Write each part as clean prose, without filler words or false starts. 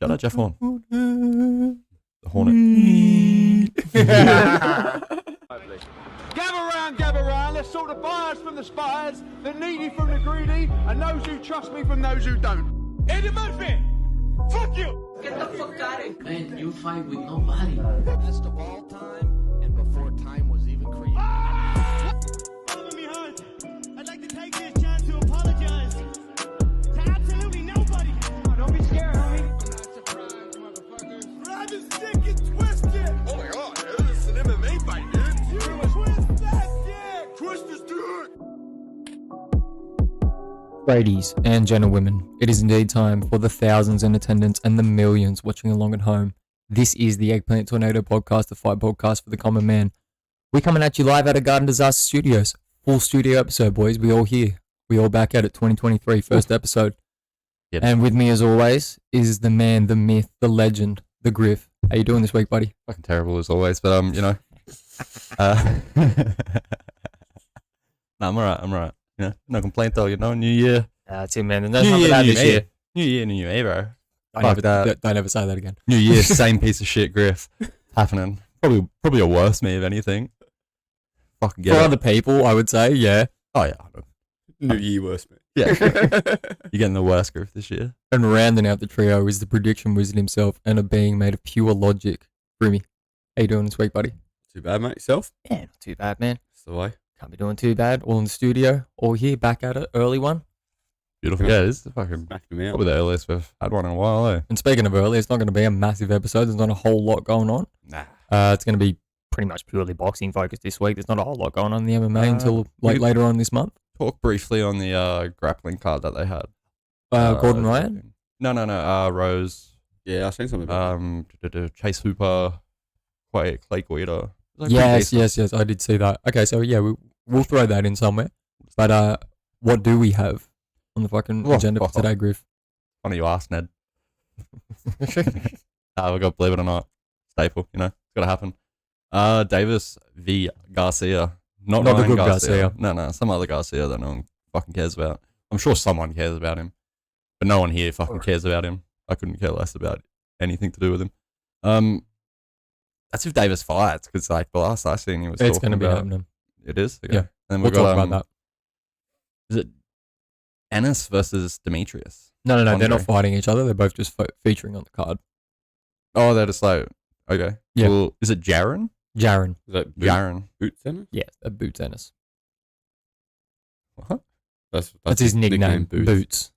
Shout out Jeff Horn. The Hornet. Gather round, let's sort the buyers from the spies, the needy from the greedy, and those who trust me from those who don't. Eddie Murphy, fuck you! Get the fuck out of here. Man, you fight with nobody. Best of all time and before time was even created. Follow me home. I'd like to take this chance to apologize to absolutely nobody. Don't be scared, homie. I'm not surprised, motherfuckers. Grab his dick and twist it! Oh my god, dude, this is an MMA fight, dude! Twist that dick! Twist his dick! Ladies and gentlemen, it is indeed time for the thousands in attendance and the millions watching along at home. This is the Eggplant Tornado Podcast, the fight podcast for the common man. We're coming at you live out of Garden Disaster Studios. Full studio episode, boys. We all here. We all back at it. 2023, first episode. Yep. And with me, as always, is the man, the myth, the legend, the Griff. How you doing this week, buddy? Fucking terrible as always, but you know. No, I'm alright. You know, no complaint though, you know, New Year. That's it, man. There's nothing bad this year. New Year, New Me, bro. Don't ever say that again. New Year, same piece of shit, Griff. Happening. Probably a worse me, if anything. Fucking get For it. other people, I would say, yeah. Oh, yeah. New Year worse, mate. Yeah. You're getting the worst, Griff, this year. And rounding out the trio is the prediction wizard himself and a being made of pure logic. Rumi, how you doing this week, buddy? Too bad, mate. Yourself? Yeah, not too bad, man. That's the way. Can't be doing too bad. All in the studio, all here, back at it, early one. Beautiful. Yeah, this is fucking Smacking me out. probably the earliest we've had one in a while, eh? And speaking of early, it's not going to be a massive episode. There's not a whole lot going on. Nah. It's going to be pretty much purely boxing focused this week. There's not a whole lot going on in the MMA until later on this month. Talk briefly on the grappling card that they had. Gordon Ryan? No. Rose. Yeah, I've seen something about Chase Hooper. Clay Guida. Yes. I did see that. Okay, so yeah, we'll throw that in somewhere. But what do we have on the fucking agenda for today, Griff? Funny you asked, Ned. We got Believe It or Not. Staple, you know. It's got to happen. Davis v. Garcia. Not the Ryan good Garcia. No, some other Garcia that no one fucking cares about. I'm sure someone cares about him, but no one here fucking cares about him. I couldn't care less about anything to do with him. That's if Davis fights, because like the last I seen, he was. It's going to talking be about, happening. It is. Okay. Yeah. And We'll talk about that. Is it Ennis versus Demetrius? No, they're Andre. not fighting each other. They're both just featuring on the card. Oh, they're just like okay. Yeah. Well, is it Jaron? Jaron. Is that Jaron. Boot Center? Yeah, Boots Ennis. What? That's his nickname. Boots.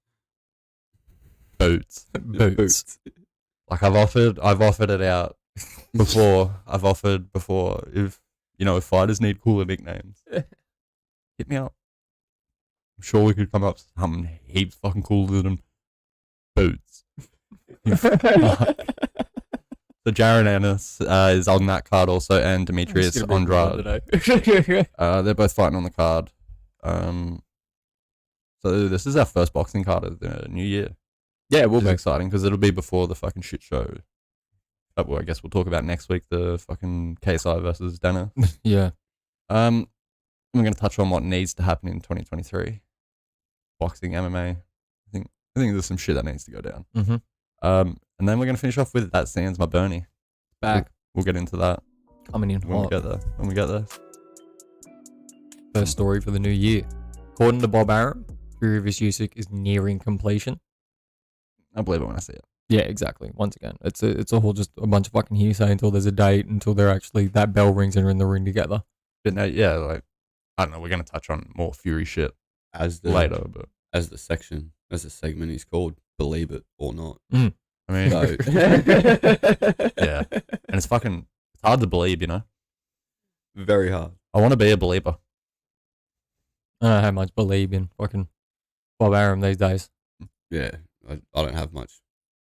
Boots. Boots. Like I've offered it out before. If you know if fighters need cooler nicknames, hit me up. I'm sure we could come up with something heaps fucking cooler than Boots. So Jaron Ennis is on that card also, and Demetrius Andrade. They're both fighting on the card. So this is our first boxing card of the new year. Yeah, it will Which is be. exciting because it'll be before the fucking shit show. Well, I guess we'll talk about next week, the fucking KSI versus Dana. Yeah. We're going to touch on what needs to happen in 2023. Boxing, MMA. I think there's some shit that needs to go down. Mm-hmm. And then we're going to finish off with That Sands My Bernie. Back. We'll get into that Coming in when we hot. get there. First story for the new year. According to Bob Arum, Fury vs. Usyk is nearing completion. I believe it when I see it. Yeah, exactly. Once again, it's all just a bunch of fucking hearsay until there's a date, until they're actually, that bell rings and they're in the ring together. But no, yeah, like, I don't know, we're going to touch on more Fury shit as the later, but as the segment is called, Believe It or Not. I mean, So, yeah. And it's hard to believe, you know? very hard. I want to be a believer. I don't know how much believe in fucking Bob Arum these days. Yeah, I don't have much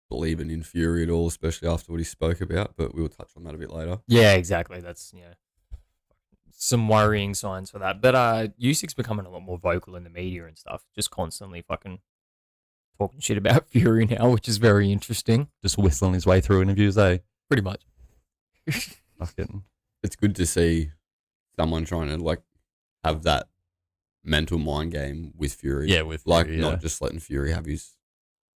believing in Fury at all, especially after what he spoke about, but we'll touch on that a bit later. Yeah, exactly. That's, some worrying signs for that. But Usyk's becoming a lot more vocal in the media and stuff, just constantly fucking talking shit about Fury now, which is very interesting. Just whistling his way through interviews, eh? Pretty much. Fucking. It's good to see someone trying to like have that mental mind game with Fury. Yeah, with like Fury, not just letting Fury have his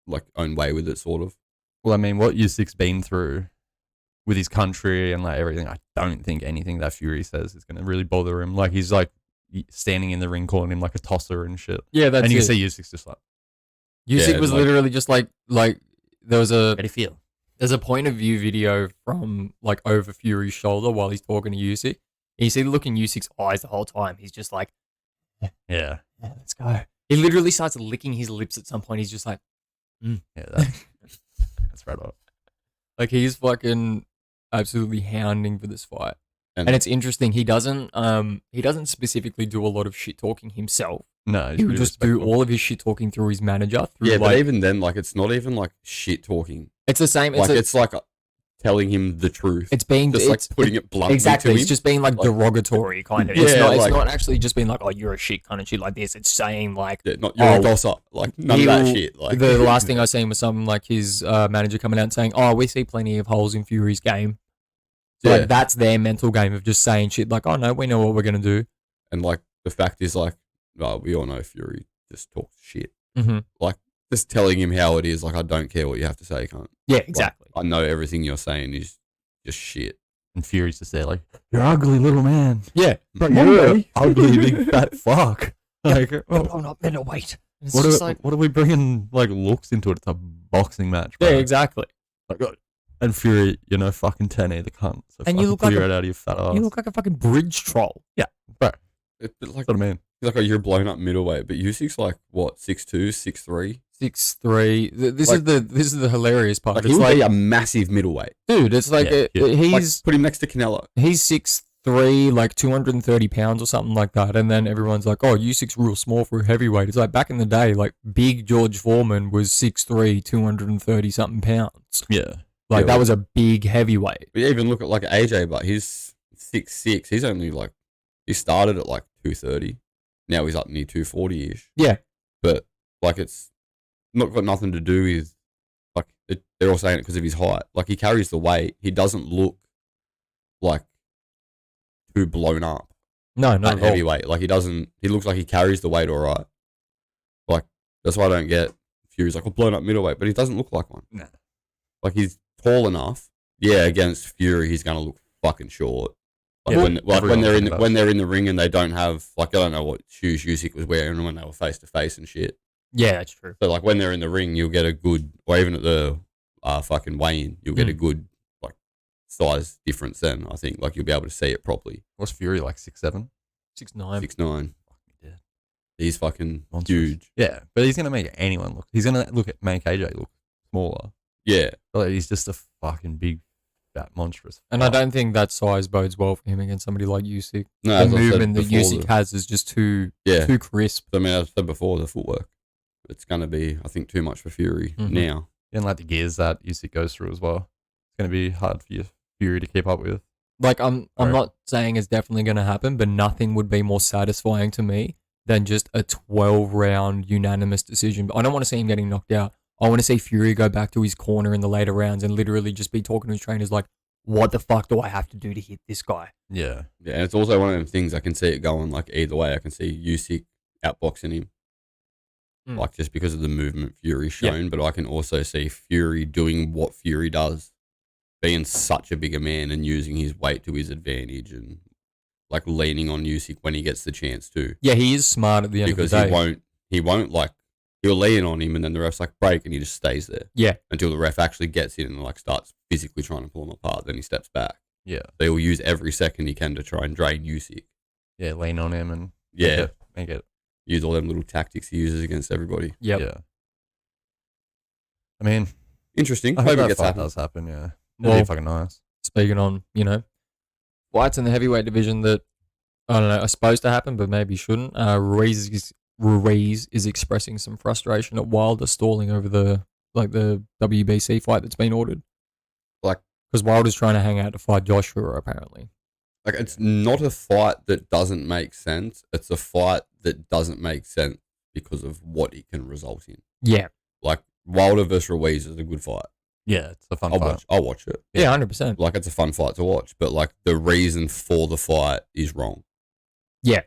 like own way with it, sort of. Well, I mean, what Usyk's been through with his country and like everything, I don't think anything that Fury says is going to really bother him. Like he's like standing in the ring calling him like a tosser and shit. Yeah, that's and you it. can see Usyk's just like, Usyk was like- literally just like there was how do you feel? there's a point of view video from like over Fury's shoulder while he's talking to Usyk. And you see the look in Usyk's eyes the whole time. He's just like, Yeah. yeah, let's go. He literally starts licking his lips at some point. He's just like, Yeah, that's right on. like he's fucking absolutely hounding for this fight. And- And it's interesting. He doesn't specifically do a lot of shit talking himself. No, he's He would really just do respectful. all of his shit talking through his manager. Through Yeah, like, but even then, like, it's not even like shit talking. it's the same. Like, it's like telling him the truth. It's being just like putting it bluntly exactly. to It's him. just being like Like- derogatory kind of. Yeah, It's like- not actually just being like, oh, you're a shit kind of shit like this. It's saying like, Yeah, not you're a Oh, gossip. Like none of that he'll- shit. Like the last thing I seen was something like his manager coming out and saying, "Oh, we see plenty of holes in Fury's game." So Yeah. like that's their mental game of just saying shit like, "Oh no, we know what we're gonna do." And like the fact is, like, well, we all know Fury just talks shit. Mm-hmm. Like just telling him how it is. Like I don't care what you have to say, cunt. Yeah, Like, exactly. I know everything you're saying is just shit. And Fury's just there like, you're ugly little man. Yeah, But you're an ugly big fat fuck. Like, I'm not middleweight. It's what just are, like, what are we bringing like looks into it? It's a boxing match, bro. yeah, exactly. Like, and Fury, you know, fucking 10 the cunt. So And you look clear like it out of your fat ass. You look like a fucking bridge troll. bro. But like, That's what I mean. like, oh, you're blown up middleweight, but Usyk's like what 6'2", 6'3". 6'3". This Like- is the hilarious part. Like It's he would like, be a massive middleweight. dude, it's like Yeah, yeah. Like, he's put him next to Canelo. he's 6'3", like 230 pounds or something like that. And then everyone's like, oh, Usyk's real small for a heavyweight. It's like back in the day, like big George Foreman was 6'3", 230 something pounds. Yeah. Like Yeah, that well- was a big heavyweight. But yeah, even look at like AJ, but he's 6'6". He's only like he started at like 230. Now he's up near 240 ish. Yeah. But like it's not got nothing to do with like they're all saying it because of his height. Like he carries the weight. He doesn't look like too blown up No, at not at all. heavyweight. Like he doesn't. He looks like he carries the weight all right. Like that's why I don't get Fury's like blown up middleweight, but he doesn't look like one. Nah. Like he's tall enough. Yeah, against Fury, he's gonna look fucking short. Like Yeah, when everyone they're thinking about when they're in the ring and they don't have like I don't know what shoes Usyk was wearing when they were face to face and shit. Yeah, that's true. So like when they're in the ring, you'll get a good, or even at the fucking weigh-in, you'll get a good like size difference. Then I think like you'll be able to see it properly. What's Fury like 6'7"? 6'9". 6'9". Yeah. He's fucking Monstrous. huge. Yeah, but he's gonna make anyone look. He's gonna make AJ look smaller. Yeah, But he's just a fucking big, fat, monstrous. And I fuck. don't think that size bodes well for him against somebody like Usyk. no, The as I said movement that before, Usyk has is just too Yeah. too crisp. I mean, as I said before, the footwork. It's gonna be, I think, too much for Fury Mhm. now. You don't like the gears that Usyk goes through as well. It's gonna be hard for you, Fury to keep up with. Like I'm Right. not saying it's definitely going to happen, but nothing would be more satisfying to me than just a 12-round unanimous decision. But I don't want to see him getting knocked out. I want to see Fury go back to his corner in the later rounds and literally just be talking to his trainers like, "What the fuck do I have to do to hit this guy?" Yeah, Yeah, and it's also one of them things I can see it going like either way. I can see Usyk outboxing him, Mm. like just because of the movement Fury's shown, but I can also see Fury doing what Fury does, being such a bigger man and using his weight to his advantage and like leaning on Usyk when he gets the chance to, Yeah, he is smart at the end because of the day. he won't like he'll lean on him and then the ref's like break and he just stays there Yeah, until the ref actually gets in and like starts physically trying to pull him apart. Then he steps back. yeah, They will use every second he can to try and drain Usyk. yeah. Lean on him and Yeah. make it. Use all them little tactics he uses against everybody. yep. Yeah. I mean, Interesting. I Hope hope it that gets fight happened. does happen. Yeah, it'd Well, be fucking nice. Speaking on, fights in the heavyweight division that, I don't know, are supposed to happen, but maybe shouldn't. Ruiz is expressing some frustration at Wilder stalling over the WBC fight that's been ordered. Like- because Wilder's trying to hang out to fight Joshua, apparently. Like, it's not a fight that doesn't make sense. It's a fight that doesn't make sense because of what it can result in. Yeah. Like, Wilder versus Ruiz is a good fight. Yeah, it's a fun I'll fight. watch it. Yeah, 100%. Like, it's a fun fight to watch, but like the reason for the fight is wrong. Yeah.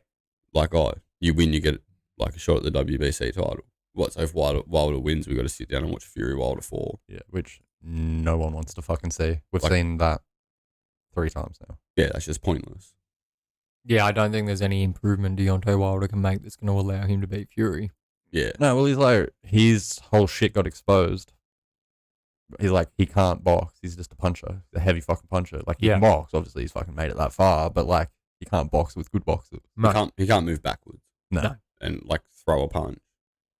Like, oh, you win, you get like a shot at the WBC title. What? So if Wilder wins, we got to sit down and watch Fury Wilder fall. Yeah, which no one wants to fucking see. We've Like- seen that 3 times now. Yeah, that's just pointless. Yeah, I don't think there's any improvement Deontay Wilder can make that's going to allow him to beat Fury. Yeah. No, well, he's like, his whole shit got exposed. He's like, he can't box. He's just a puncher, a heavy fucking puncher. Like, he Yeah. can box. Obviously, he's fucking made it that far, but like, he can't box with good boxers. He can't move backwards No. and like throw a punch.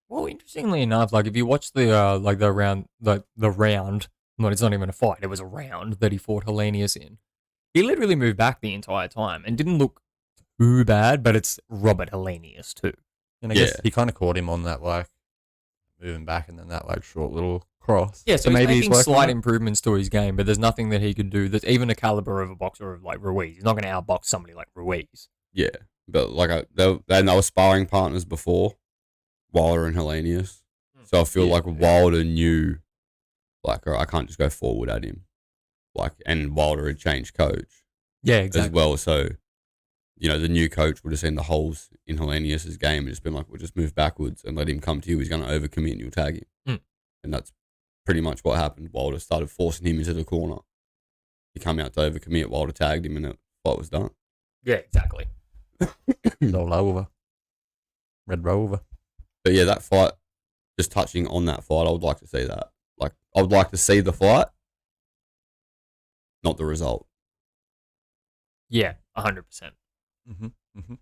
Well, interestingly enough, like if you watch the round, no, it's not even a fight. It was a round that he fought Hellenius in. He literally moved back the entire time and didn't look too bad. But it's Robert Hellenius too. And I guess he kind of caught him on that, like, moving back and then that, like, short little cross. Yeah, so maybe he's making working on slight it. improvements to his game, but there's nothing that he could do that's even a caliber of a boxer of like Ruiz. He's not going to outbox somebody like Ruiz. Yeah, but like they were sparring partners before, Wilder and Hellenius. So I feel like Wilder knew, like, I can't just go forward at him, like, and Wilder had changed coach Yeah, as exactly. well. So, you know, the new coach would have seen the holes in Hellenius's game and just been like, we'll just move backwards and let him come to you. He's going to overcommit and you'll tag him. And that's pretty much what happened. Wilder started forcing him into the corner. He came out to overcommit. Wilder tagged him and the fight was done. Yeah, exactly. Roll over. Red Rover. But yeah, that fight, just touching on that fight, I would like to see that. Like, I would like to see the fight, not the result. Yeah, 100%. Mm-hmm. Mm-hmm.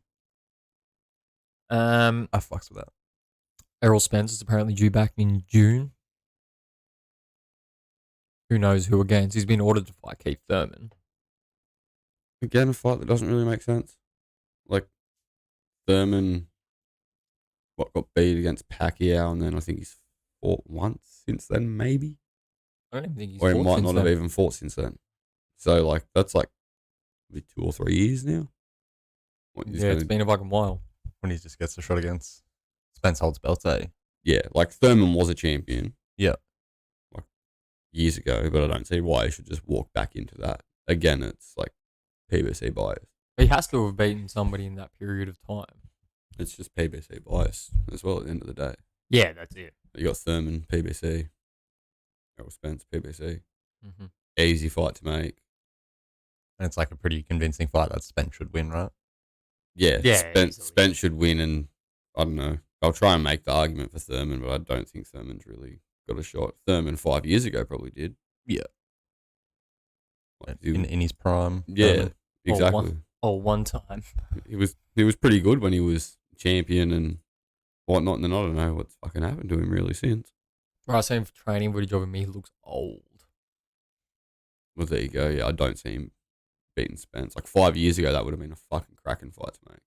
I fucks with that. Errol Spence is apparently due back in June. Who knows who against? He's been ordered to fight Keith Thurman. Again, a fight that doesn't really make sense. Like, Thurman, got beat against Pacquiao, and then I think he's fought once since then, maybe? I don't even think he's Or he fought might since not then. have even fought since then. So, like, that's like maybe 2 or 3 years now. What, he's Yeah, it's gonna- been a fucking while. When he just gets a shot against Spence holds belts, eh? Yeah, like, Thurman was a champion. Yeah. Like, years ago, but I don't see why he should just walk back into that. Again, it's like PBC bias. He has to have beaten somebody in that period of time. It's just PBC bias as well at the end of the day. Yeah, that's it. You got Thurman, PBC. Errol Spence, PBC. Mm-hmm. Easy fight to make. And it's like a pretty convincing fight that Spence should win, right? Yeah, Yeah, Spence, easily. Spence should win, and I don't know. I'll try and make the argument for Thurman, but I don't think Thurman's really got a shot. Thurman 5 years ago probably did. Yeah. Like, he- In his prime. yeah, Thurman. exactly. One time. He was pretty good when he was champion and whatnot, and then I don't know what's fucking happened to him really since. Right, same for training footage of him. He looks old. Well, there you go. Yeah, I don't see him beating Spence. Like 5 years ago, that would have been a fucking cracking fight to make.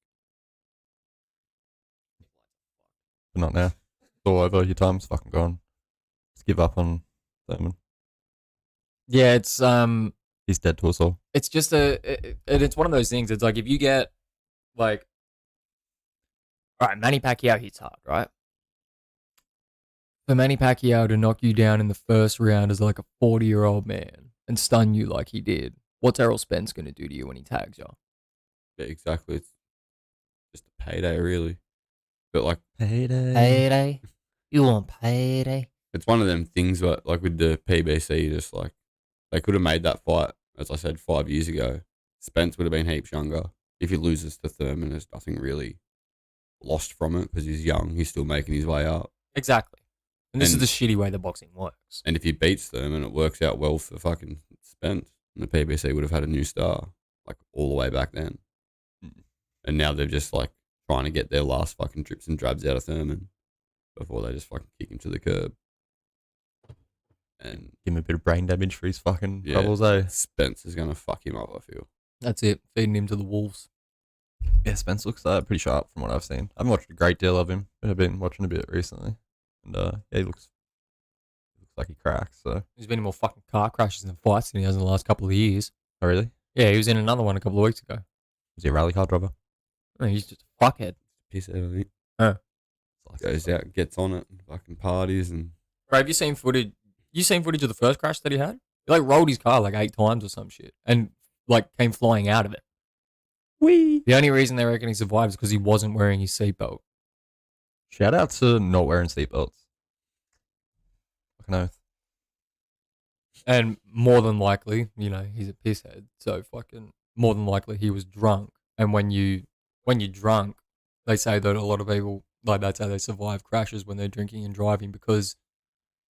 But not now. It's all over. Your time's fucking gone. Just give up on Thurman. Yeah, it's He's dead to us all. it's just it's one of those things. It's like if you get like, all right, Manny Pacquiao hits hard, right? For Manny Pacquiao to knock you down in the first round as like a 40-year-old man and stun you like he did, what's Errol Spence going to do to you when he tags you? Yeah, exactly. It's just a payday, really. But like, Payday? You want payday? it's one of them things. But like with the PBC, just like they could have made that fight, as I said, 5 years ago. Spence would have been heaps younger. If he loses to Thurman, there's nothing really lost from it because he's young. He's still making his way up. Exactly. And this And- is the shitty way the boxing works. And if he beats Thurman, it works out well for fucking Spence. And the PBC would have had a new star, like all the way back then. And now they're just like trying to get their last fucking drips and drabs out of Thurman before they just fucking kick him to the curb. And Give him a bit of brain damage for his fucking Yeah. troubles, eh? Spence is going to fuck him up, I feel. That's it. Feeding him to the wolves. Yeah, Spence looks pretty sharp from what I've seen. I haven't watched a great deal of him, but I've been watching a bit recently. And yeah, he looks like he cracks. So, He's been in more fucking car crashes and fights than he has in the last couple of years. oh really? Yeah, he was in another one a couple of weeks ago. Was he a rally car driver? I mean, he's just a fuckhead. Piss out of it. Huh. Goes out, gets on it, fucking parties and Bro, have you seen footage? You seen footage of the first crash that he had? He like rolled his car like 8 times or some shit, and like came flying out of it. Wee. The only reason they reckon he survived is because he wasn't wearing his seatbelt. Shout out to not wearing seatbelts. Fucking oath. And more than likely, you know, he's a pisshead. So fucking more than likely he was drunk. And when you're drunk, they say that a lot of people, like, that's how they survive crashes when they're drinking and driving, because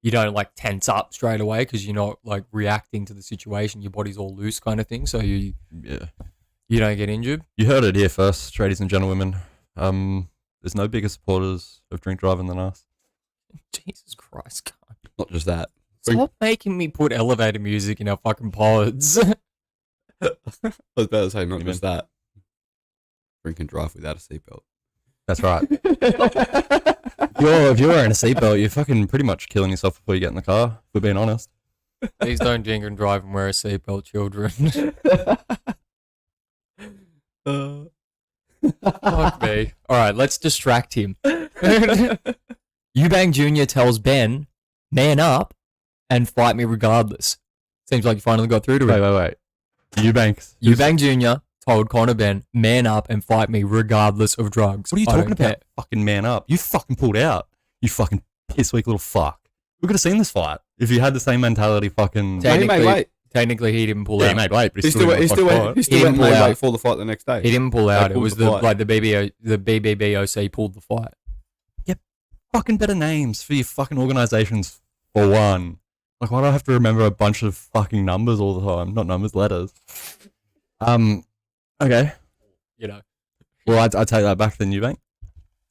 you don't like tense up straight away because you're not like reacting to the situation. Your body's all loose kind of thing. So you don't get injured. You heard it here first, ladies and gentlemen. There's no bigger supporters of drink driving than us. Jesus Christ, God. Not just that. Stop making me put elevator music in our fucking pods. I was about to say, not just that. Drink and drive without a seatbelt. That's right. If you're wearing a seatbelt, you're fucking pretty much killing yourself before you get in the car, if we're being honest. Please don't drink and drive and wear a seatbelt, children. Fuck me. All right, let's distract him. Eubank Jr. tells Ben, man up and fight me regardless. Seems like you finally got through to it. Wait. Eubank Jr. told Conor Ben, man up and fight me regardless of drugs. What are you talking about? Fucking man up. You fucking pulled out. You fucking piss weak little fuck. We could have seen this fight if you had the same mentality. Fucking. Technically, he didn't pull out. He made weight, but he still went weight for the fight the next day. He didn't pull out. It was the fight. the BBBOC pulled the fight. Yep. Fucking better names for your fucking organizations for one. Like, why do I have to remember a bunch of fucking numbers all the time? Not numbers, letters. Okay. You know. Well, I take that back then, Eubank.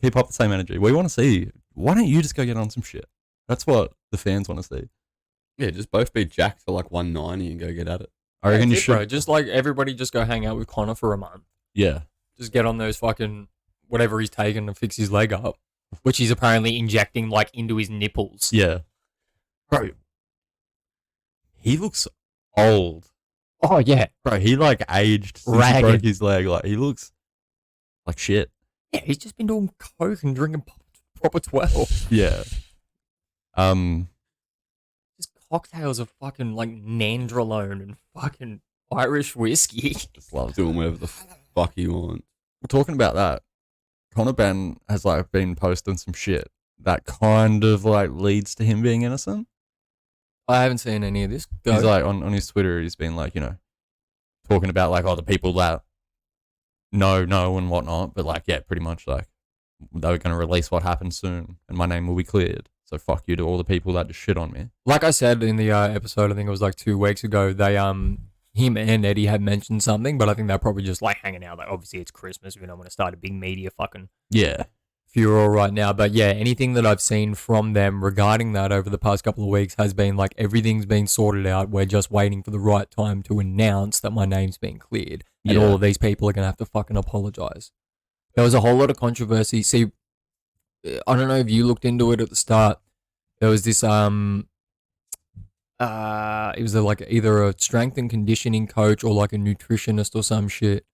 Keep up the same energy. We want to see. Why don't you just go get on some shit? That's what the fans want to see. Yeah, just both be jacked for like 190 and go get at it. I reckon you should. Bro. Just like everybody just go hang out with Conor for a month. Yeah. Just get on those fucking whatever he's taking and fix his leg up, which he's apparently injecting like into his nipples. Yeah. Bro. He looks old. Oh, yeah. Bro, he like aged since he broke his leg. Like, he looks like shit. Yeah, he's just been doing coke and drinking proper 12. Yeah. Just cocktails of fucking like nandrolone and fucking Irish whiskey. Just loves Doing whatever the fuck he wants. We're talking about that. Conor Ben has like been posting some shit that kind of like leads to him being innocent. I haven't seen any of this. Go. He's like on his Twitter, he's been like, you know, talking about like, the people that know and whatnot, but like, yeah, pretty much like they were going to release what happened soon and my name will be cleared. So fuck you to all the people that just shit on me. Like I said in the episode, I think it was like 2 weeks ago, they him and Eddie had mentioned something, but I think they're probably just like hanging out. Like, obviously it's Christmas, we don't want to start a big media fucking furor right now. But yeah, anything that I've seen from them regarding that over the past couple of weeks has been like everything's been sorted out. We're just waiting for the right time to announce that my name's been cleared, and all of these people are gonna have to fucking apologize. There was a whole lot of controversy. See, I don't know if you looked into it at the start. There was this it was like either a strength and conditioning coach or like a nutritionist or some shit.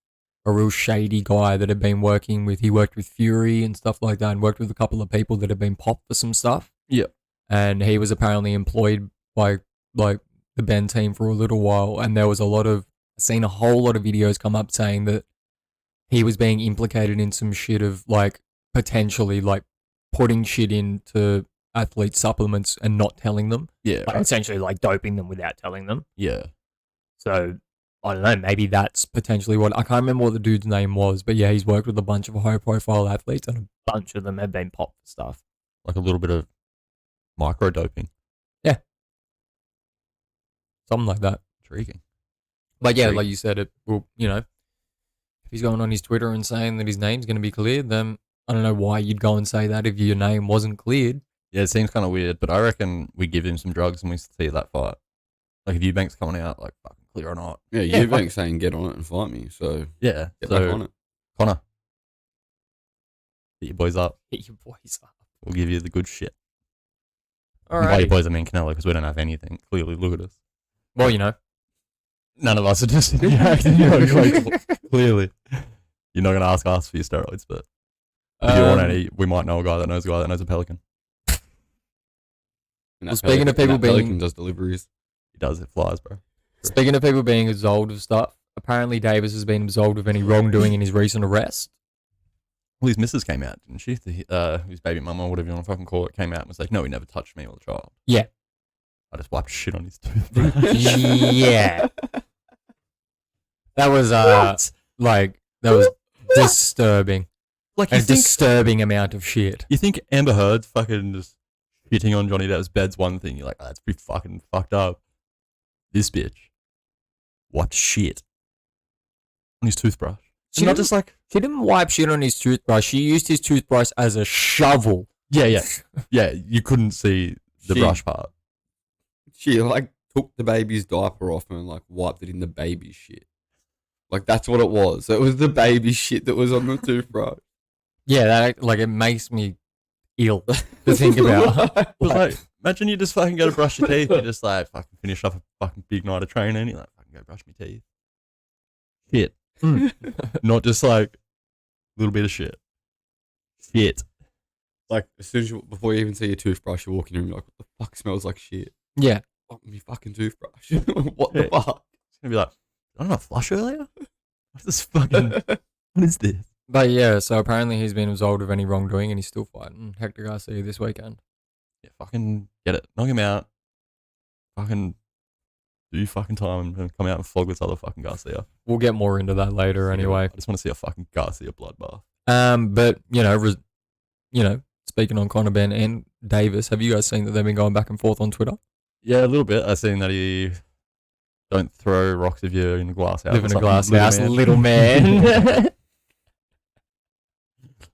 A real shady guy that had been working with, he worked with Fury and stuff like that, and worked with a couple of people that had been popped for some stuff. Yeah. And he was apparently employed by like the Ben team for a little while, and there was I've seen a whole lot of videos come up saying that he was being implicated in some shit of like potentially like putting shit into athlete supplements and not telling them. Yeah. Like, essentially like doping them without telling them. Yeah. So I don't know, maybe that's potentially what, I can't remember what the dude's name was, but yeah, he's worked with a bunch of high profile athletes and a bunch of them have been popped for stuff. Like a little bit of micro doping. Yeah. Something like that. Intriguing. But yeah, like you said, if he's going on his Twitter and saying that his name's going to be cleared, then I don't know why you'd go and say that if your name wasn't cleared. Yeah, it seems kind of weird, but I reckon we give him some drugs and we see that fight. Like if Eubank's coming out, like fucking clear or not. Yeah, Eubank's saying get on it and fight me. So yeah, get back on it. Conor, hit your boys up. Hit your boys up. We'll give you the good shit. All By right. your boys, I mean Canelo, because we don't have anything. Clearly, look at us. Well, you know. None of us are just clearly. You're not going to ask us for your steroids, but if you want any, we might know a guy that knows a pelican. Well, speaking of people being... Pelican does deliveries. He does, it flies, bro. Speaking of people being absolved of stuff, apparently Davis has been absolved of any wrongdoing in his recent arrest. Well, his missus came out, didn't she? His baby mama, whatever you want to fucking call it, came out and was like, no, he never touched me or the child. Yeah. I just wiped shit on his toothbrush. Yeah. That was that was disturbing. Like A disturbing amount of shit. you think Amber Heard's fucking just shitting on Johnny Depp's bed's one thing. You're like, oh, that's pretty fucking fucked up. This bitch wiped shit on his toothbrush. She Not just like, She didn't wipe shit on his toothbrush. She used his toothbrush as a shovel. yeah. You couldn't see the She- brush part. She like took the baby's diaper off and like wiped it in the baby's shit. Like that's what it was. It was the baby shit that was on the toothbrush. Yeah, that it makes me ill to think about. It was like, imagine you just fucking go to brush your teeth. You just like fucking finish up a fucking big night of training. And you're like, fucking go brush my teeth. Shit. Not just like a little bit of shit. Shit. Like as soon as before you even see your toothbrush, you walk in and you're like, what the fuck smells like shit? Yeah. Fuck my fucking toothbrush. What the Yeah. fuck? It's gonna be like, I don't know, flush earlier? What's this fucking, what is this? But yeah, so apparently he's been absolved of any wrongdoing and he's still fighting Hector Garcia this weekend. Yeah, fucking get it. Knock him out. Fucking do fucking time and come out and flog this other fucking Garcia. We'll get more into that later anyway. I just want to see a fucking Garcia bloodbath. But speaking on Conor Ben and Davis, have you guys seen that they've been going back and forth on Twitter? Yeah, a little bit. I seen that he don't throw rocks if you're in a glass house. Live in or a glass something. house, little man.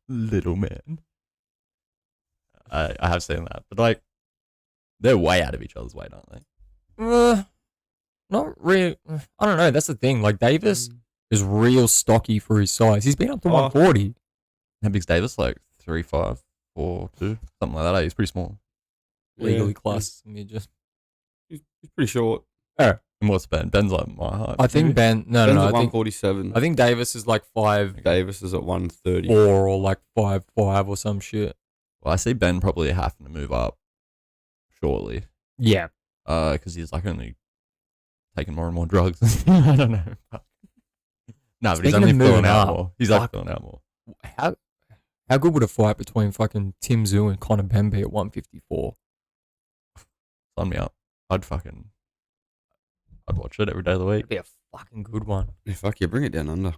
Little man. I have seen that, but like they're way out of each other's weight, aren't they? Not really. I don't know. That's the thing. Like Davis is real stocky for his size. He's been up to 140. How big's Davis? Like 3'5", 4'2", something like that. He's pretty small. Legally Yeah. classed midget. He's pretty short. And what's Ben? Ben's like my height. I think maybe? Ben. No, Ben's no. at I think 147. Davis is like 5'4" Davis is at 130. or like 5'5" or some shit. Well, I see Ben probably having to move up shortly. Yeah. Because he's like only taking more and more drugs. I don't know. No, but he's Speaking only of moving filling out up, more. He's like fuck. filling out more. How good would a fight between fucking Tim Tszyu and Conor Ben be at 154? Sign me up. I'd watch it every day of the week. It'd be a fucking good one. Yeah, fuck yeah, bring it down under.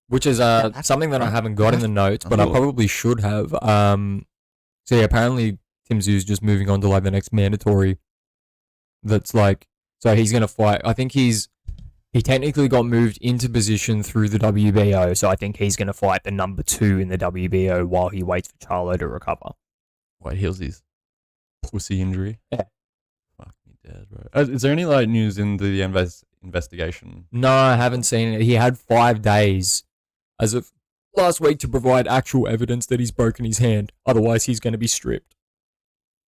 Which is something that I haven't got in the notes, but I probably should have. So yeah, apparently Tim Tszyu's just moving on to like the next mandatory. That's like, so he's gonna fight. I think he technically got moved into position through the WBO, so I think he's gonna fight the number 2 in the WBO while he waits for Charlo to recover. Wait, heals his pussy injury. Yeah. Fuck me dead, bro. Is there any like news into the investigation? No, I haven't seen it. He had 5 days as of last week to provide actual evidence that he's broken his hand. Otherwise, he's going to be stripped.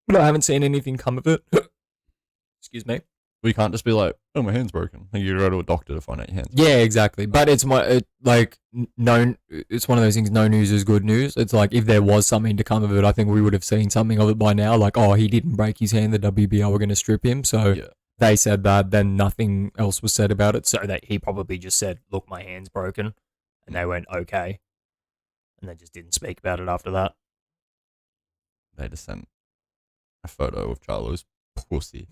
But I haven't seen anything come of it. Excuse me. We can't just be like, oh, my hand's broken. Like, you go to a doctor to find out your hand's Yeah, exactly. But it's it's one of those things. No news is good news. It's like if there was something to come of it, I think we would have seen something of it by now. Like, oh, he didn't break his hand. The WBO were going to strip him. So Yeah. they said that. Then nothing else was said about it. So that he probably just said, "Look, my hand's broken," and they went, "Okay," and they just didn't speak about it after that. They just sent a photo of Charlo's pussy.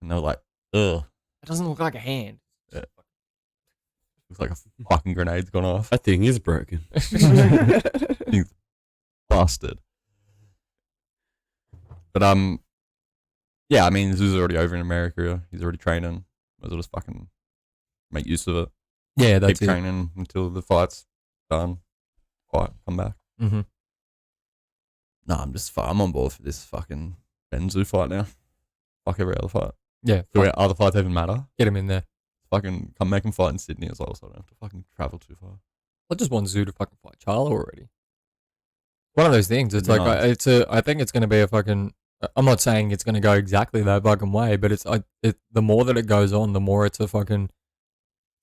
And they were like, ugh. It doesn't look like a hand. Looks like a fucking grenade's gone off. That thing is broken. He's busted. But yeah, I mean, this is already over in America. He's already training. Might as well just fucking make use of it. Yeah, that's Keep it. training until the fight's done. Fight, come back. Mm-hmm. No, I'm on board for this fucking Benzu fight now. Fuck every other fight. Yeah, Do other fights even matter? get him in there. Fucking come make him fight in Sydney as well, so I don't have to fucking travel too far. I just want Zoo to fucking fight Charlo already. One of those things. It's like Nice. I think it's going to be a fucking. I'm not saying it's going to go exactly that fucking way, but the more that it goes on, the more it's a fucking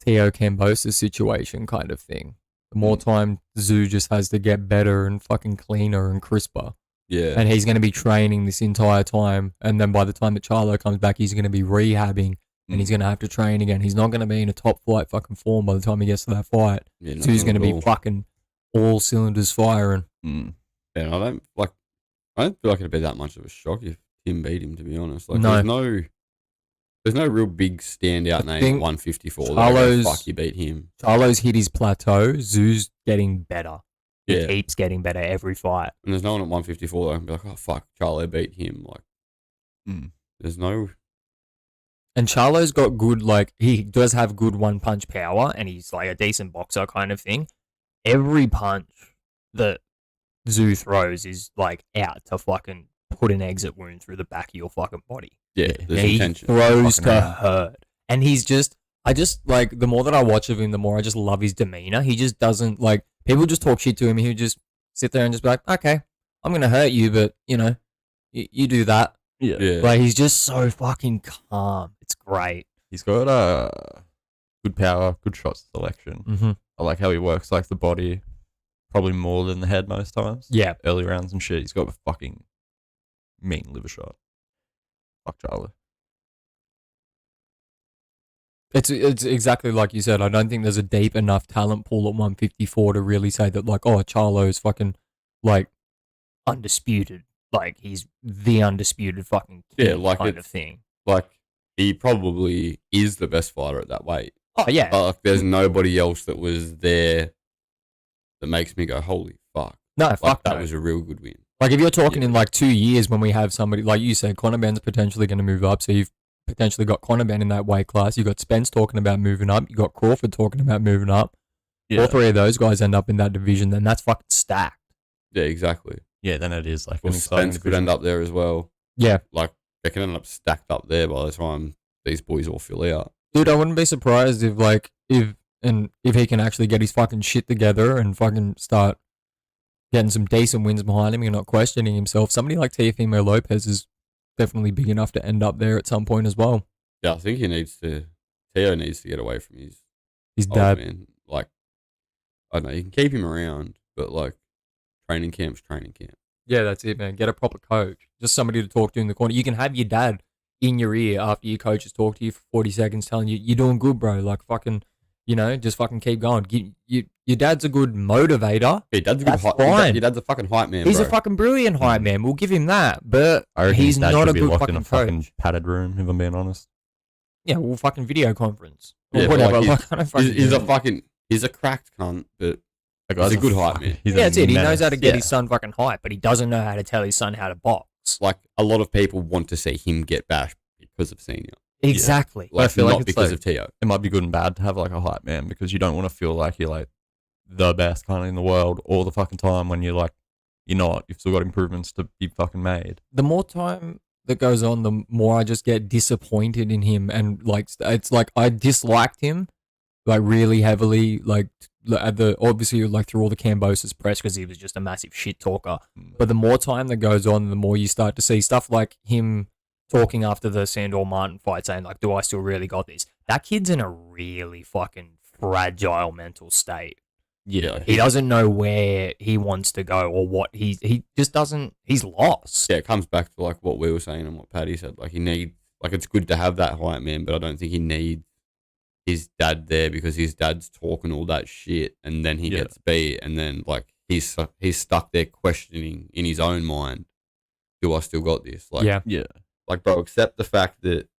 Teo Cambosa situation kind of thing. The more time Zoo just has to get better and fucking cleaner and crisper. Yeah. And he's going to be training this entire time. And then by the time that Charlo comes back, he's going to be rehabbing and he's going to have to train again. He's not going to be in a top flight fucking form by the time he gets to that fight. Yeah, So he's going to be fucking all cylinders firing. Mm. Yeah, I don't feel like it'd be that much of a shock if Tim beat him, to be honest. Like, No. there's no real big standout name think at 154. Charlo's- Fuck, you beat him. Charlo's hit his plateau. Zoo's getting better. He Yeah. keeps getting better every fight. And there's no one at 154 that can be like, oh, fuck, Charlo beat him. Like, there's no... And Charlo's got good, like, he does have good one-punch power, and he's, like, a decent boxer kind of thing. Every punch that Zoo throws is, like, out to fucking put an exit wound through the back of your fucking body. Yeah, there's He intention. throws Fucking to hell. hurt. And he's just, like, the more that I watch of him, the more I just love his demeanor. He just doesn't, like, people just talk shit to him, and he'll just sit there and just be like, okay, I'm going to hurt you, but, you know, you do that. Yeah. Yeah. Like, he's just so fucking calm. It's great. He's got good power, good shot selection. Mm-hmm. I like how he works like the body, probably more than the head most times. Yeah. Early rounds and shit. He's got a fucking mean liver shot. Fuck Charlie. It's exactly like you said. I don't think there's a deep enough talent pool at 154 to really say that, like, oh, Charlo's fucking, like, undisputed. Like, he's the undisputed fucking king Yeah, like kind of thing. Like, he probably is the best fighter at that weight. Oh, yeah. But like, there's nobody else that was there that makes me go, holy fuck. No, Like, fuck that no. was a real good win. Like, if you're talking Yeah. in, like, 2 years when we have somebody, like you said, Conor Benn's potentially going to move up. So you've potentially got Conor Benn in that weight class. You've got Spence talking about moving up. You've got Crawford talking about moving up. All three of those guys end up in that division, then that's fucking stacked. Yeah, exactly. Yeah, then it is like Well, an exciting Spence could division. end up there as well. Yeah. Like, they can end up stacked up there by the time these boys all fill out. Dude, I wouldn't be surprised if, like, if he can actually get his fucking shit together and fucking start getting some decent wins behind him and not questioning himself. Somebody like Teofimo Lopez is definitely big enough to end up there at some point as well. Yeah, I think Teo needs to get away from his His old dad. man. Like, I don't know, you can keep him around, but like, training camp's training camp. Yeah, that's it, man. Get a proper coach. Just somebody to talk to in the corner. You can have your dad in your ear after your coach has talked to you for 40 seconds telling you, you're doing good, bro. Like, fucking, you know, just fucking keep going. Your dad's a good motivator. Yeah, dad's a good That's hype. fine. Your dad's a fucking hype man, He's bro. a fucking brilliant hype man. We'll give him that. But I reckon he's his dad not should a be good locked in fucking a fucking coach. padded room, if I'm being honest. Yeah, we'll fucking video conference. Or Yeah, but, whatever. like, Like, I don't fucking He's know. a fucking, he's a cracked cunt, but Like, He's a good hype fucking- man. he's a Yeah, that's it. He knows menace. how to get Yeah. his son fucking hype, but he doesn't know how to tell his son how to box. like, a lot of people want to see him get bashed because of Senior. Exactly. Like, I feel like not it's because like- of Teo. It might be good and bad to have like a hype man because you don't want to feel like you're like the best kind of in the world all the fucking time when you're like, you're not. You've still got improvements to be fucking made. The more time that goes on, the more I just get disappointed in him. And like, it's like I disliked him like really heavily, like at the obviously like through all the Cambosis press because he was just a massive shit talker. But the more time that goes on, the more you start to see stuff like him talking after the Sandor Martin fight, saying like, "Do I still really got this?" That kid's in a really fucking fragile mental state. Yeah. He doesn't know where he wants to go or what he just doesn't. He's lost. Yeah, it comes back to like what we were saying and what Paddy said. Like, it's good to have that hype man, but I don't think he needs his dad there because his dad's talking all that shit and then he Yeah. gets beat and then like he's stuck there questioning in his own mind, do I still got this? Like, Yeah. Yeah. like, bro, accept the fact that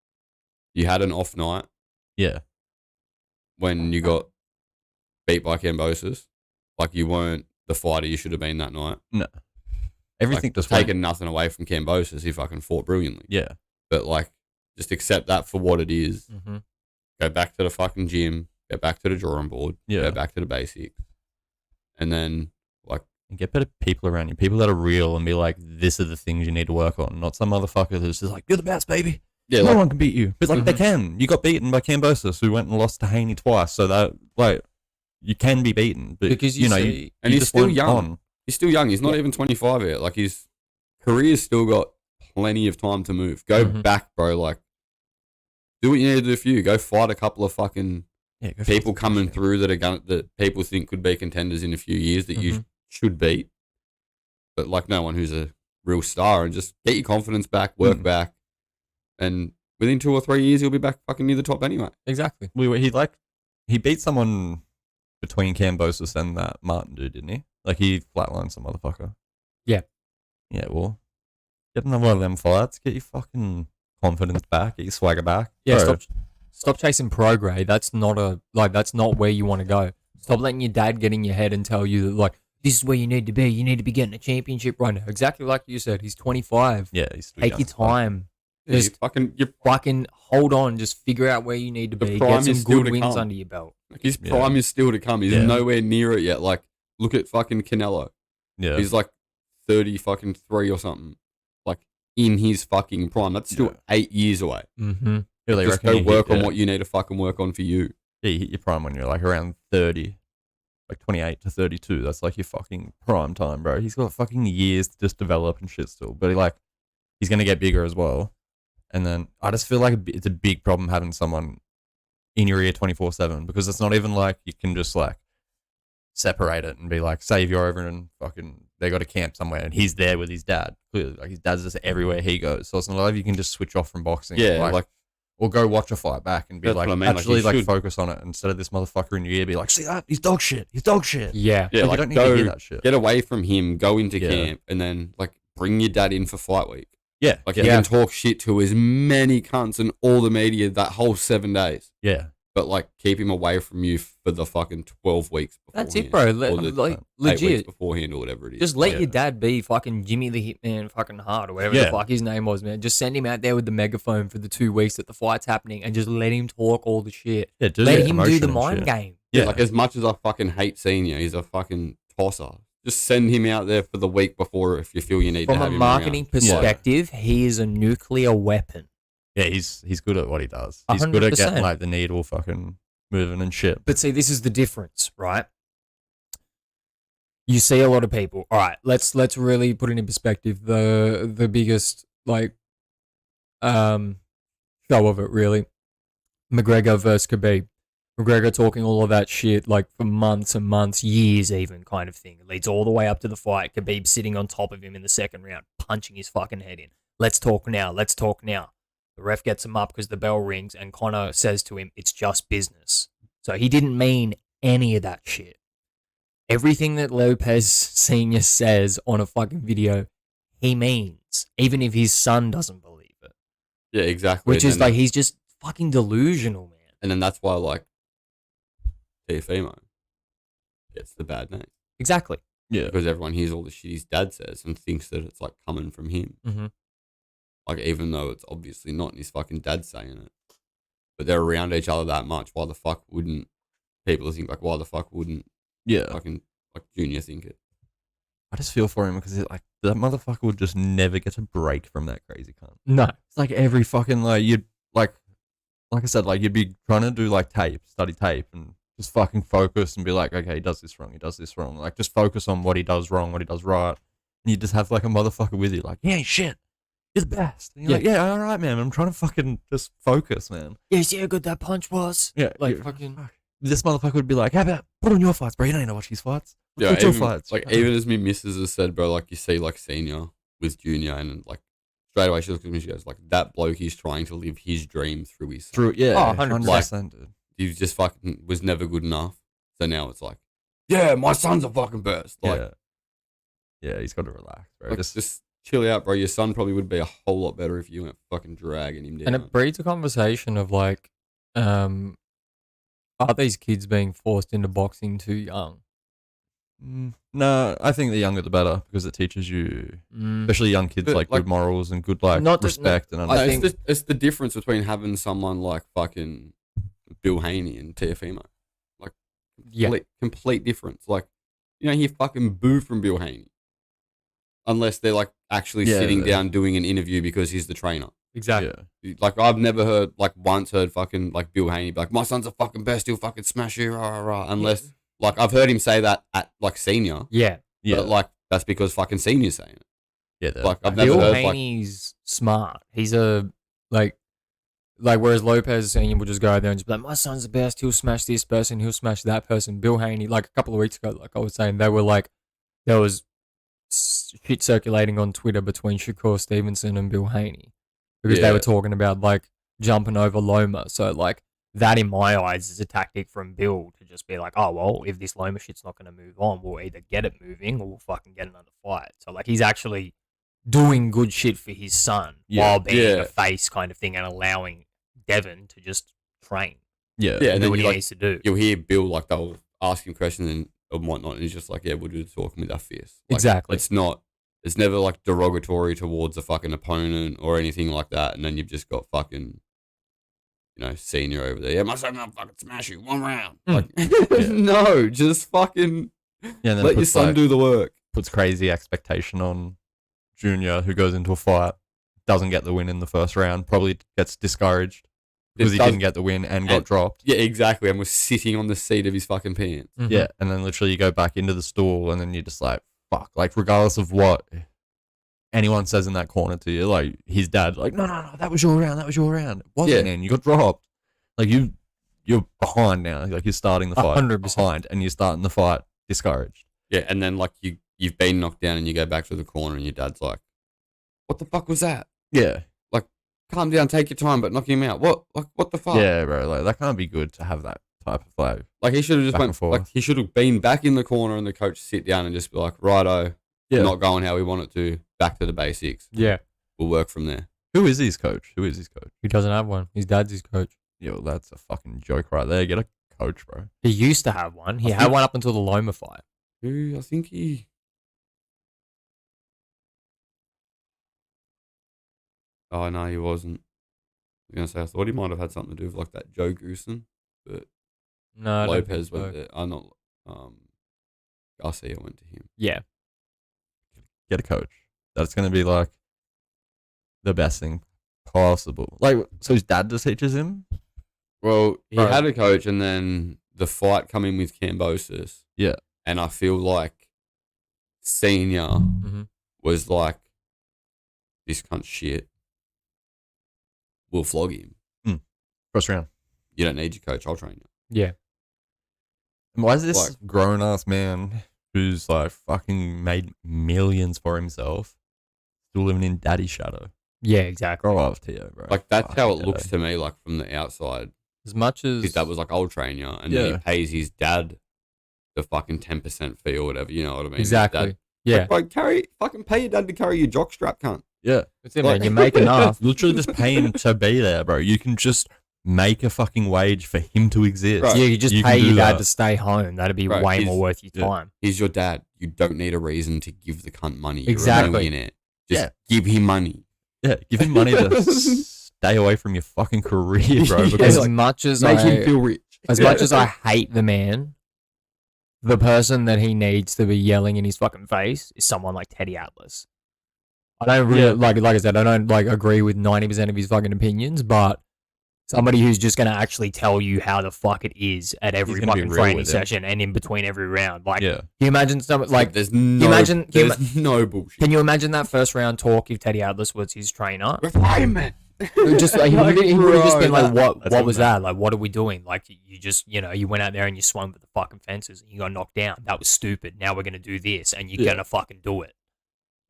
you had an off night Yeah. when you got beat by Cambosis. Like, you weren't the fighter you should have been that night. Everything Like, just went- taking nothing away from Cambosis. He fucking fought brilliantly. Yeah. But like, just accept that for what it is. Mm-hmm. Go back to the fucking gym. Go back to the drawing board. Yeah. Go back to the basics. And then like, And get better people around you, people that are real and be like, this are the things you need to work on, not some motherfucker who's just like, you're the best, baby. yeah, No like, one can beat you. But like, they can. You got beaten by Cambosis, who went and lost to Haney twice. So that, like, you can be beaten. But, Because you know, see- and you he's just still weren't young. on. he's still young. He's not even 25 yet. Like, his career's still got plenty of time to move. Go Mhm. back, bro. Like, do what you need to do for you. Go fight a couple of fucking Yeah, go people fuck coming yourself. through that people think could be contenders in a few years that you should beat. But like, no one who's a real star, and just get your confidence back, work back, and within 2 or 3 years he'll be back fucking near the top anyway. Exactly. He beat someone between Cambosis and that Martin dude, didn't he? Like, he flatlined some motherfucker. Yeah. Yeah, well, Get another one of them fights. Get your fucking confidence back. Get your swagger back. Yeah, Bro, stop chasing pro grade. That's not that's not where you want to go. Stop letting your dad get in your head and tell you that like this is where you need to be. You need to be getting a championship right now. Exactly like you said. He's 25. Yeah, he's still Take young your as fuck. time. Yeah, Just you're fucking hold on. Just figure out where you need to The be. prime Get some is still good to wins come. under your belt. like, his Yeah. prime is still to come. He's Yeah. nowhere near it yet. Like, look at fucking Canelo. Yeah. He's like 30 fucking 3 or something. Like in his fucking prime. That's still 8 years away. Mm-hmm. Yeah, they Just reckon go you work hit, on what you need to fucking work on for you. Yeah, you hit your prime when you're like around 30. Like 28 to 32. That's like your fucking prime time, bro. He's got fucking years to just develop and shit still. But he's going to get bigger as well. And then I just feel like it's a big problem having someone in your ear 24/7 because it's not even like you can just like separate it and be like, say if you're over and fucking they got a camp somewhere and he's there with his dad. Clearly, like his dad's just everywhere he goes. So it's not like you can just switch off from boxing. Yeah, like or go watch a fight back and be That's like, what I mean, like, actually you like should. focus on it instead of this motherfucker in your ear be like, see that? He's dog shit. He's dog shit. Yeah. yeah, Like, like you don't need to hear go that shit. get away from him, go into Yeah. camp, and then like bring your dad in for fight week. Yeah. Like yeah. you can talk shit to as many cunts and all the media that whole 7 days, Yeah. but like keep him away from you for the fucking 12 weeks. That's it, beforehand, bro. or the Like 8 weeks legit. beforehand or whatever it is. Just let Yeah. your dad be fucking Jimmy the Hitman fucking Hart or whatever Yeah. the fuck his name was, man. Just send him out there with the megaphone for the 2 weeks that the fight's happening and just let him talk all the shit. Yeah, do Let the him do promotion the and mind shit. game. Yeah. Like as much as I fucking hate Senior, he's a fucking tosser. Just send him out there for the week before if you feel you need to From have a him marketing around. perspective, he is a nuclear weapon. Yeah, he's good at what he does. He's good at 100%. getting like the needle fucking moving and shit. But see, this is the difference, right? You see a lot of people. All right, let's really put it in perspective. The biggest show of it really, McGregor versus Khabib. McGregor talking all of that shit like for months and months, years even kind of thing. It leads all the way up to the fight. Khabib sitting on top of him in the second round, punching his fucking head in. Let's talk now. Let's talk now. The ref gets him up because the bell rings and Conor says to him, it's just business. So he didn't mean any of that shit. Everything that Lopez Sr. says on a fucking video, he means, even if his son doesn't believe it. Yeah, exactly. Which And is then- like, he's just fucking delusional, man. and then that's why like Teofimo gets the bad name Exactly. Yeah. because everyone hears all the shit his dad says and thinks that it's like coming from him. Mm-hmm. Like even though it's obviously not, and his fucking dad saying it, but they're around each other that much. Why the fuck wouldn't people think like? Why the fuck wouldn't Yeah. fucking like Junior think it? I just feel for him because like that motherfucker would just never get a break from that crazy cunt. No. It's like every fucking you'd like I said, like you'd be trying to do like study tape and just fucking focus and be like, okay, he does this wrong, he does this wrong. Like just focus on what he does wrong, what he does right. And you just have like a motherfucker with you, like, yeah, shit. You're the best. And you're like, yeah, all right, man. I'm trying to fucking just focus, man. Yeah, see how good that punch was? Yeah, Like, yeah. fucking... Fuck. This motherfucker would be like, how about put on your fights, bro? You don't need to watch these fights. Yeah, Watch your even, fights. like even as me missus has said, bro, like you see like Senior with Junior, and like straight away she looks at me, she goes like, that bloke is trying to live his dream through his son. Through, yeah, Oh, 100%. 100%, dude. He just fucking was never good enough. So now it's like, yeah, my son's a fucking best. Like, Yeah, he's got to relax, bro. like, just chill out, bro. Your son probably would be a whole lot better if you weren't fucking dragging him down. And it breeds a conversation of like, are these kids being forced into boxing too young? No, I think the younger the better because it teaches you, Mm. especially young kids, But, like good morals and good like Not to- respect and I No, understanding. think- it's the difference between having someone like fucking Bill Haney and Teofimo. Like, Yeah. complete difference. Like, you know, hear fucking boo from Bill Haney. Unless they're like actually Yeah, sitting yeah. down doing an interview because he's the trainer. Exactly. Yeah, Like, I've never once heard fucking like Bill Haney be like, my son's a fucking best, he'll fucking smash you, rah, rah, rah. Unless, like, I've heard him say that at like Senior, Yeah. yeah, but like, that's because fucking Senior's saying it. yeah. Like, I've never Bill heard like, Haney's smart. He's a like whereas Lopez Senior would just go out there and just be like, my son's the best. He'll smash this person. He'll smash that person. Bill Haney, like a couple of weeks ago, like I was saying, they were like there was shit circulating on Twitter between Shakur Stevenson and Bill Haney because they Yeah. were talking about like jumping over Loma. So like that in my eyes is a tactic from Bill to just be like, oh well, if this Loma shit's not going to move on, we'll either get it moving or we'll fucking get another fight. So like he's actually doing good shit for his son Yeah. while being Yeah. a face kind of thing and allowing Devin to just train. Yeah. Yeah, And and do then what he you, needs to do. you'll hear Bill like they'll ask him questions and whatnot, and he's just like, "Yeah, we'll do the talking with our fist." Like, Exactly. It's never like derogatory towards a fucking opponent or anything like that. And then you've just got fucking, senior over there. Yeah, my son gonna fucking smash you 1 round. Like, no, just fucking Yeah, and then let your puts, son like, do the work. puts crazy expectation on Junior, who goes into a fight, doesn't get the win in the first round, probably gets discouraged because he didn't get the win and got dropped. Yeah, exactly. And was sitting on the seat of his fucking pants. Mhm. Yeah, and then literally you go back into the stool, and then you're just like, fuck. Like, regardless of what anyone says in that corner to you, like, his dad, like, no, that was your round, It wasn't, man. You got dropped. Like, you're behind now. Like, you're starting the fight 100%. behind, and you're starting the fight discouraged. Yeah, and then like you've been knocked down and you go back to the corner and your dad's like, "What the fuck was that? Yeah. Calm down, take your time, but knock him out. What the fuck?" Yeah, bro. Like, that can't be good to have that type of fight. Like he should have just Back and went. forth. Like he should have been back in the corner and the coach sit down and just be like, "Righto, Yeah. not going how we want it to. Back to the basics. Yeah. We'll work from there." Who is his coach? He doesn't have one. His dad's his coach. Yeah, well, that's a fucking joke right there. Get a coach, bro. He used to have one. He I had think- one up until the Loma fight. Who I think he. Oh no, he wasn't. I was gonna say I thought he might have had something to do with like that Joe Goosen, but No, I don't think Lopez so. went there. Not Garcia went to him. Yeah. Get a coach. That's going to be like the best thing possible. Like, so his dad just teaches him? Well, he Right. had a coach, and then the fight come in with Cambosis. Yeah. And I feel like Senior Mm-hmm. was like, "This cunt shit. We'll flog him. First round. You don't need your coach. I'll train you." Yeah. And why is this Like- grown ass man who's like fucking made millions for himself still living in daddy's shadow? Yeah, exactly. Grow up to you, bro. Like that's how it Fucking looks ghetto. to me. Like from the outside, As much as his dad was like, "I'll train you," and then Yeah. he pays his dad the fucking 10% fee or whatever. You know what I mean? His exactly. dad- Yeah. Like, bro, fucking pay your dad to carry your jockstrap, cunt. Yeah. That's it, like- man. You make enough. Literally just pay him to be there, bro. You can just make a fucking wage for him to exist. Right. Yeah, you just You can pay do your dad that. to stay home. That'd be Right, way he's- more worth your yeah. time. He's your dad. You don't need a reason to give the cunt money. You're Exactly. a millionaire. Just Yeah. give him money. Yeah, give him money to stay away from your fucking career, bro. Yeah. Because As much as Make I, him feel rich. as much as I hate the man, the person that he needs to be yelling in his fucking face is someone like Teddy Atlas. I don't really like I said, I don't like agree with 90% of his fucking opinions, but somebody who's just gonna actually tell you how the fuck it is at every gonna be fucking real training with it. session and in between every round. Like, yeah, can you imagine someone like? there's no, imagine- can you there's no bullshit. Can you imagine that first round talk if Teddy Atlas was his trainer? Refinement. Just like, he would have just been like, bro, what that's was what that? Like, what are we doing? Like, you just, you went out there and you swung for the fucking fences and you got knocked down. That was stupid. Now we're going to do this and you're Yeah. going to fucking do it.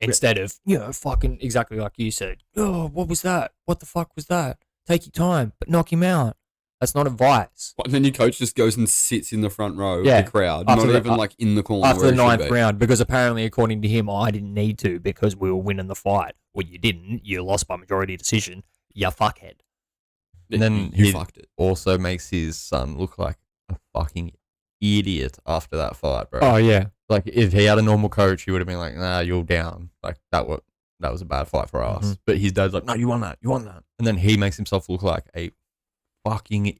Instead of, fucking exactly like you said, oh, what was that? What the fuck was that? Take your time, but knock him out. That's not advice. And then your coach just goes and sits in the front row Yeah. of the crowd, After not the- even like in the corner. After where the he should ninth be. round, because apparently, according to him, I didn't need to because we were winning the fight. Well, you didn't. You lost by majority decision. You fuckhead. and then you he fucked it. also makes his son look like a fucking idiot after that fight, bro. Oh, yeah. Like, if he had a normal coach, he would have been like, "Nah, you're down." Like that was a bad fight for us. Mhm. But his dad's like, "No, you won that. And then he makes himself look like a fucking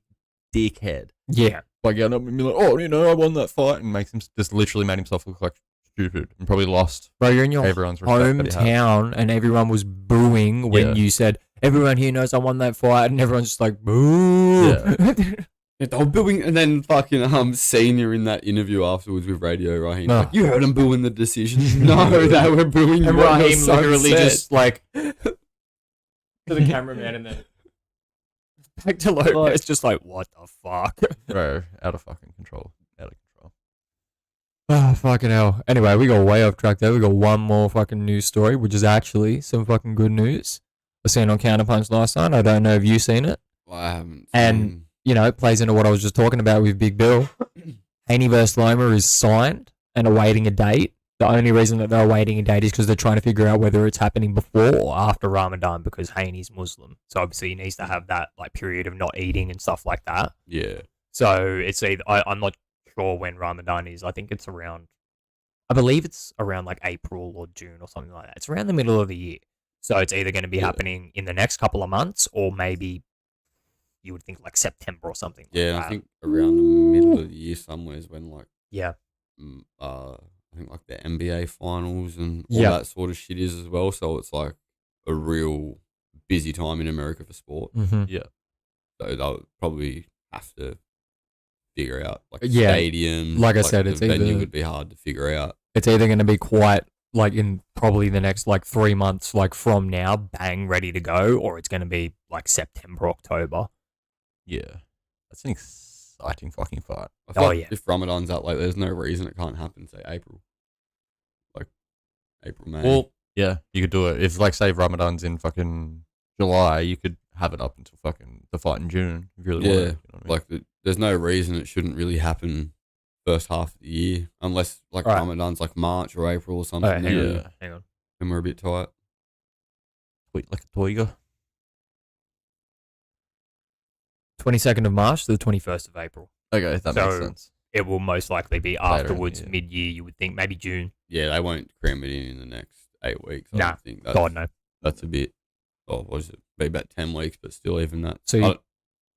dickhead. Yeah. Like, yeah, and be like, "Oh, I won that fight," and makes him just literally made himself look like stupid and probably lost Bro, you're in your everyone's respect that he had. hometown and everyone was booing when Yeah. you said, everyone here knows I won that fight, and everyone's just like, boo. Yeah, they were booing, and then fucking Senior in that interview afterwards with Radio Raheem. No. Like, you heard them booing the decision. No, they were booing. And what your Raheem son literally said. just like to the cameraman and then back to Lopez, just like, what the fuck? Bro, out of fucking control. Out of control. Oh, fucking hell. Anyway, we got way off track there. We got one more fucking news story, which is actually some fucking good news. I seen on Counterpunch last night. I don't know if you've seen it. I haven't. And- It plays into what I was just talking about with Big Bill. Haney vs. Loma is signed and awaiting a date. The only reason that they're waiting a date is because they're trying to figure out whether it's happening before or after Ramadan, because Haney's Muslim. So obviously he needs to have that like period of not eating and stuff like that. Yeah. So it's either I'm not sure when Ramadan is. I think it's around. I believe it's around like April or June or something like that. It's around the middle of the year. So it's either going to be happening in the next couple of months or maybe you would think like September or something. Yeah, like I think around the middle of the year somewhere is when like I think like the NBA finals and all that sort of shit is as well. So it's like a real busy time in America for sport. Mm-hmm. Yeah. So they'll probably have to figure out like a Yeah. stadium. Like I said, it's the venue either- would be hard to figure out. It's either going to be quite like in probably the next like 3 months, like from now, bang, ready to go, or it's going to be like September, October. Yeah. That's an exciting fucking fight. I feel Oh, like yeah. if Ramadan's out, like there's no reason it can't happen. Say April, like April, May. Well, yeah, you could do it. If, like, say Ramadan's in fucking July, you could have it up until fucking the fight in June if you really want yeah, it. You know what I mean? like there's no reason it shouldn't really happen first half of the year, unless like Right. Ramadan's like March or April or something. Oh, then, yeah. Hang on. then we're a bit tight. Sweet like a toiga. 22nd of March to the 21st of April. Okay, that So- makes sense. It will most likely be Later in the afterwards, year. mid-year, you would think, maybe June. Yeah, they won't cram it in the next 8 weeks. I Nah, don't think that's, God, no. that's a bit. Oh, what is it? Be about 10 weeks, but still, even that. So you-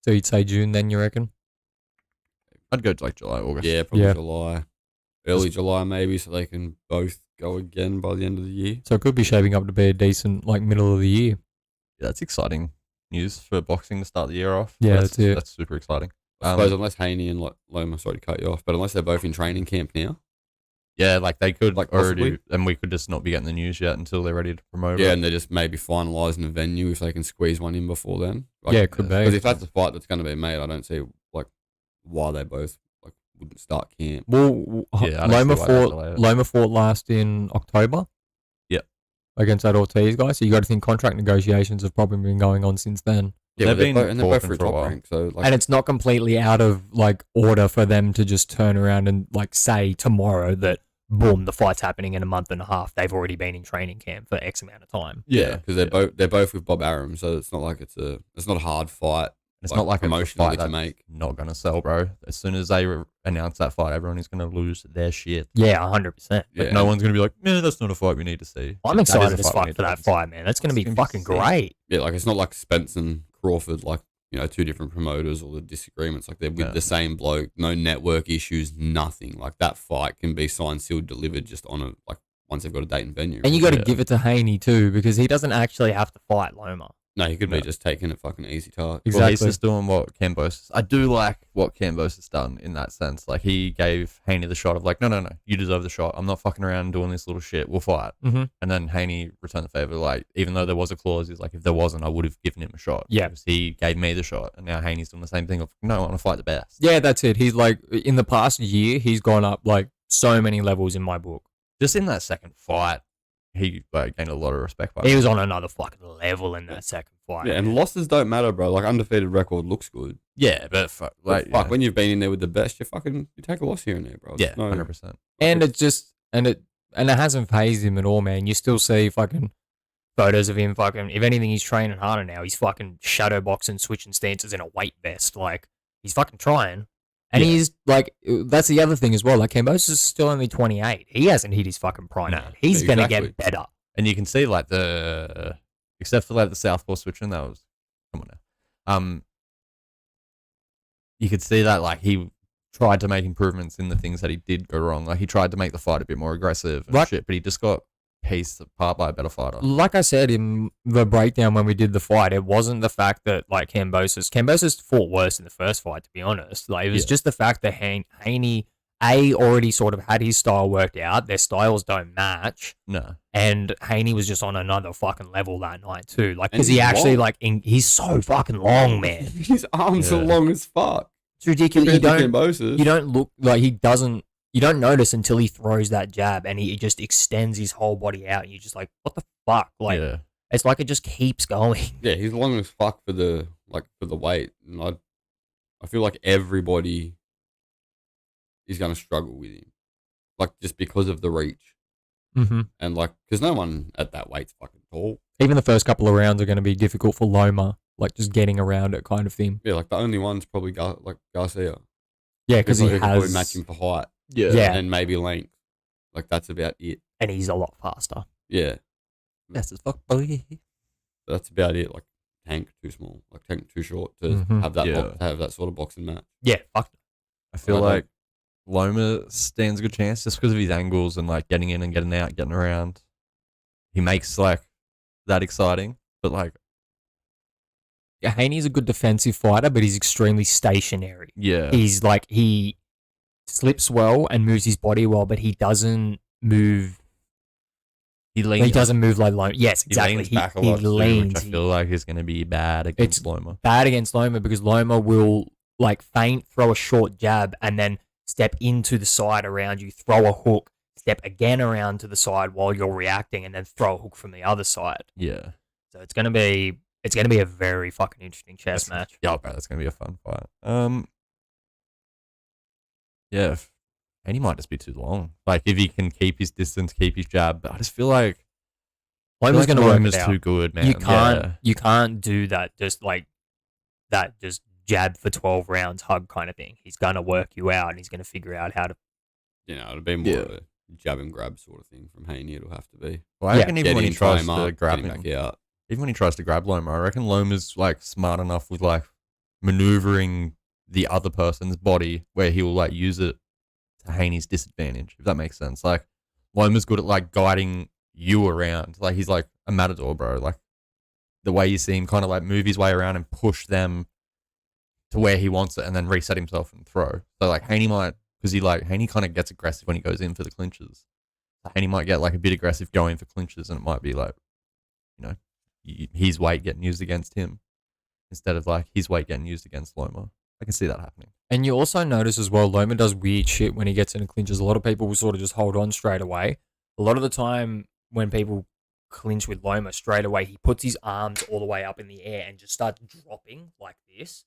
So you'd say June then, you reckon? I'd go to like July, August. yeah, probably Yeah. July, early July maybe, so they can both go again by the end of the year. So it could be shaping up to be a decent, like, middle of the year. Yeah, that's exciting news for boxing to start the year off. Yeah, that's it. That's super exciting. I suppose unless Haney and Loma, sorry to cut you off, but unless they're both in training camp now. Yeah, like they could Like, already, possibly. and we could just not be getting the news yet until they're ready to promote Yeah, it. and they're just maybe finalising a venue if they can squeeze one in before then. Yeah, it could be. Because if that's a fight that's going to be made, I don't see like why they both like wouldn't start camp. Well, Yeah, I don't see why they'd delay it. Loma fought last in October. Yeah. Against that Ortiz guy. So you got to think contract negotiations have probably been going on since then. Yeah, They've but they're been both, and they're both talking for for a top while. rank, so like And it's not completely out of like order for them to just turn around and like say tomorrow that boom, the fight's happening in a month and a half. They've already been in training camp for X amount of time. yeah, because they're both with Bob Arum, so it's not like it's not a hard fight. It's not like a promotionally fight to that's make. not going to sell, bro. As soon as they announce that fight, everyone is going to lose their shit. Yeah, 100%. Like, Yeah. no one's going to be like, yeah, that's not a fight we need to see. I'm That is excited a as fight we fuck need for to that see. fight, man. That's going to be It's gonna be fucking sick. great. Yeah, like it's not like Spence and Crawford, like two different promoters or the disagreements. Like they're with Yeah. the same bloke, no network issues, nothing. Like that fight can be signed, sealed, delivered just on a like once they've got a date and venue. And you got to Yeah. give it to Haney too, because he doesn't actually have to fight Loma. No, he could be No. just taking it fucking easy touch. Exactly. Well, he's just doing what Cambosis. I do like what Cambosis has done in that sense. Like he gave Haney the shot of like, no, you deserve the shot. I'm not fucking around doing this little shit. We'll fight. Mm-hmm. And then Haney returned the favor. Like even though there was a clause, he's like, if there wasn't, I would have given him a shot. Yeah. Because he gave me the shot, and now Haney's doing the same thing of no, I want to fight the best. Yeah, that's it. He's like, in the past year, he's gone up like so many levels in my book. Just in that second fight, he like gained a lot of respect. By He me. was on another fucking level in that second fight. Yeah, and losses don't matter, bro. Like undefeated record looks good. Yeah, but But fuck, when you've been in there with the best, you take a loss here and there, bro. yeah, No- 100%. And it just it hasn't phased him at all, man. You still see fucking photos of him fucking, if anything, he's training harder now. He's fucking shadow boxing, switching stances in a weight vest. Like, he's fucking trying. And Yeah. he's like, that's the other thing as well. Like, Cambosis is still only 28. He hasn't hit his fucking prime No, yet. He's yeah, going to exactly. get better. And you can see like except for like the southpaw switching, that was come on now. You could see that like he tried to make improvements in the things that he did go wrong. Like he tried to make the fight a bit more aggressive and Like- shit, but he just got pieced apart by a better fighter. Like I said in the breakdown when we did the fight, it wasn't the fact that like Cambosis fought worse in the first fight, to be honest. Like it was Yeah. just the fact that Haney already sort of had his style worked out. Their styles don't match, No. and Haney was just on another fucking level that night too. Like And because he he's actually long. he's so fucking long, man. His arms are Yeah. long as fuck. It's ridiculous. Compared to Cambosis. You don't look like he doesn't. You don't notice until he throws that jab and he just extends his whole body out. And you're just like, what the fuck? Like, yeah. it's like it just keeps going. Yeah, he's long as fuck for the weight, and I feel like everybody is gonna struggle with him, like just because of the reach. Mm-hmm. And like, because no one at that weight's fucking tall. Even the first couple of rounds are going to be difficult for Loma, like just getting around it kind of thing. Yeah, like the only one's probably like Garcia. Yeah, because he Who could probably has... match him for height Yeah. and maybe length. Like that's about it. And he's a lot faster. Yeah, Yes, as fuck, boy. that's about it. Like Tank too small, like Tank too short to Mhm. have that Yeah. to have that sort of boxing match. Yeah, fuck. I feel I like Loma stands a good chance just because of his angles and like getting in and getting out, getting around. He makes like that exciting, but like, Yeah, Haney's a good defensive fighter, but he's extremely stationary. yeah, He's like, he slips well and moves his body well, but he doesn't move. he leans. He doesn't move like Loma. Yes, He exactly. leans back a lot too, leans. which I feel like is going to be bad against It's- Loma. Bad against Loma because Loma will like feint, throw a short jab, and then step into the side around you, throw a hook, step again around to the side while you're reacting, and then throw a hook from the other side. Yeah, So it's gonna be a very fucking interesting chess match. yeah, bro, that's going to be a fun fight. Yeah, and he might just be too long. Like if he can keep his distance, keep his jab, but I just feel like Loma's gonna work Loma's it out. too good, man. You can't do that. Just like that. Just jab for 12 rounds, hug kind of thing. He's gonna work you out, and he's gonna figure out how to. You know, it'll be more of a jab and grab sort of thing from Haney. It'll have to be. Well, I Yeah. reckon even when he tries to grab him him, back out. even when he tries to grab Loma, I reckon Loma's like smart enough with like maneuvering the other person's body where he will like use it to Haney's disadvantage, if that makes sense. Like Loma's good at like guiding you around. Like he's like a matador, bro. Like the way you see him kind of like move his way around and push them to where he wants it and then reset himself and throw. So like Haney might, because Haney kind of gets aggressive when he goes in for the clinches. Haney might get like a bit aggressive going for clinches, and it might be like, you know, his weight getting used against him instead of like his weight getting used against Loma. I can see that happening. And you also notice as well, Loma does weird shit when he gets into clinches. A lot of people will sort of just hold on straight away. A lot of the time when people clinch with Loma straight away, he puts his arms all the way up in the air and just starts dropping like this,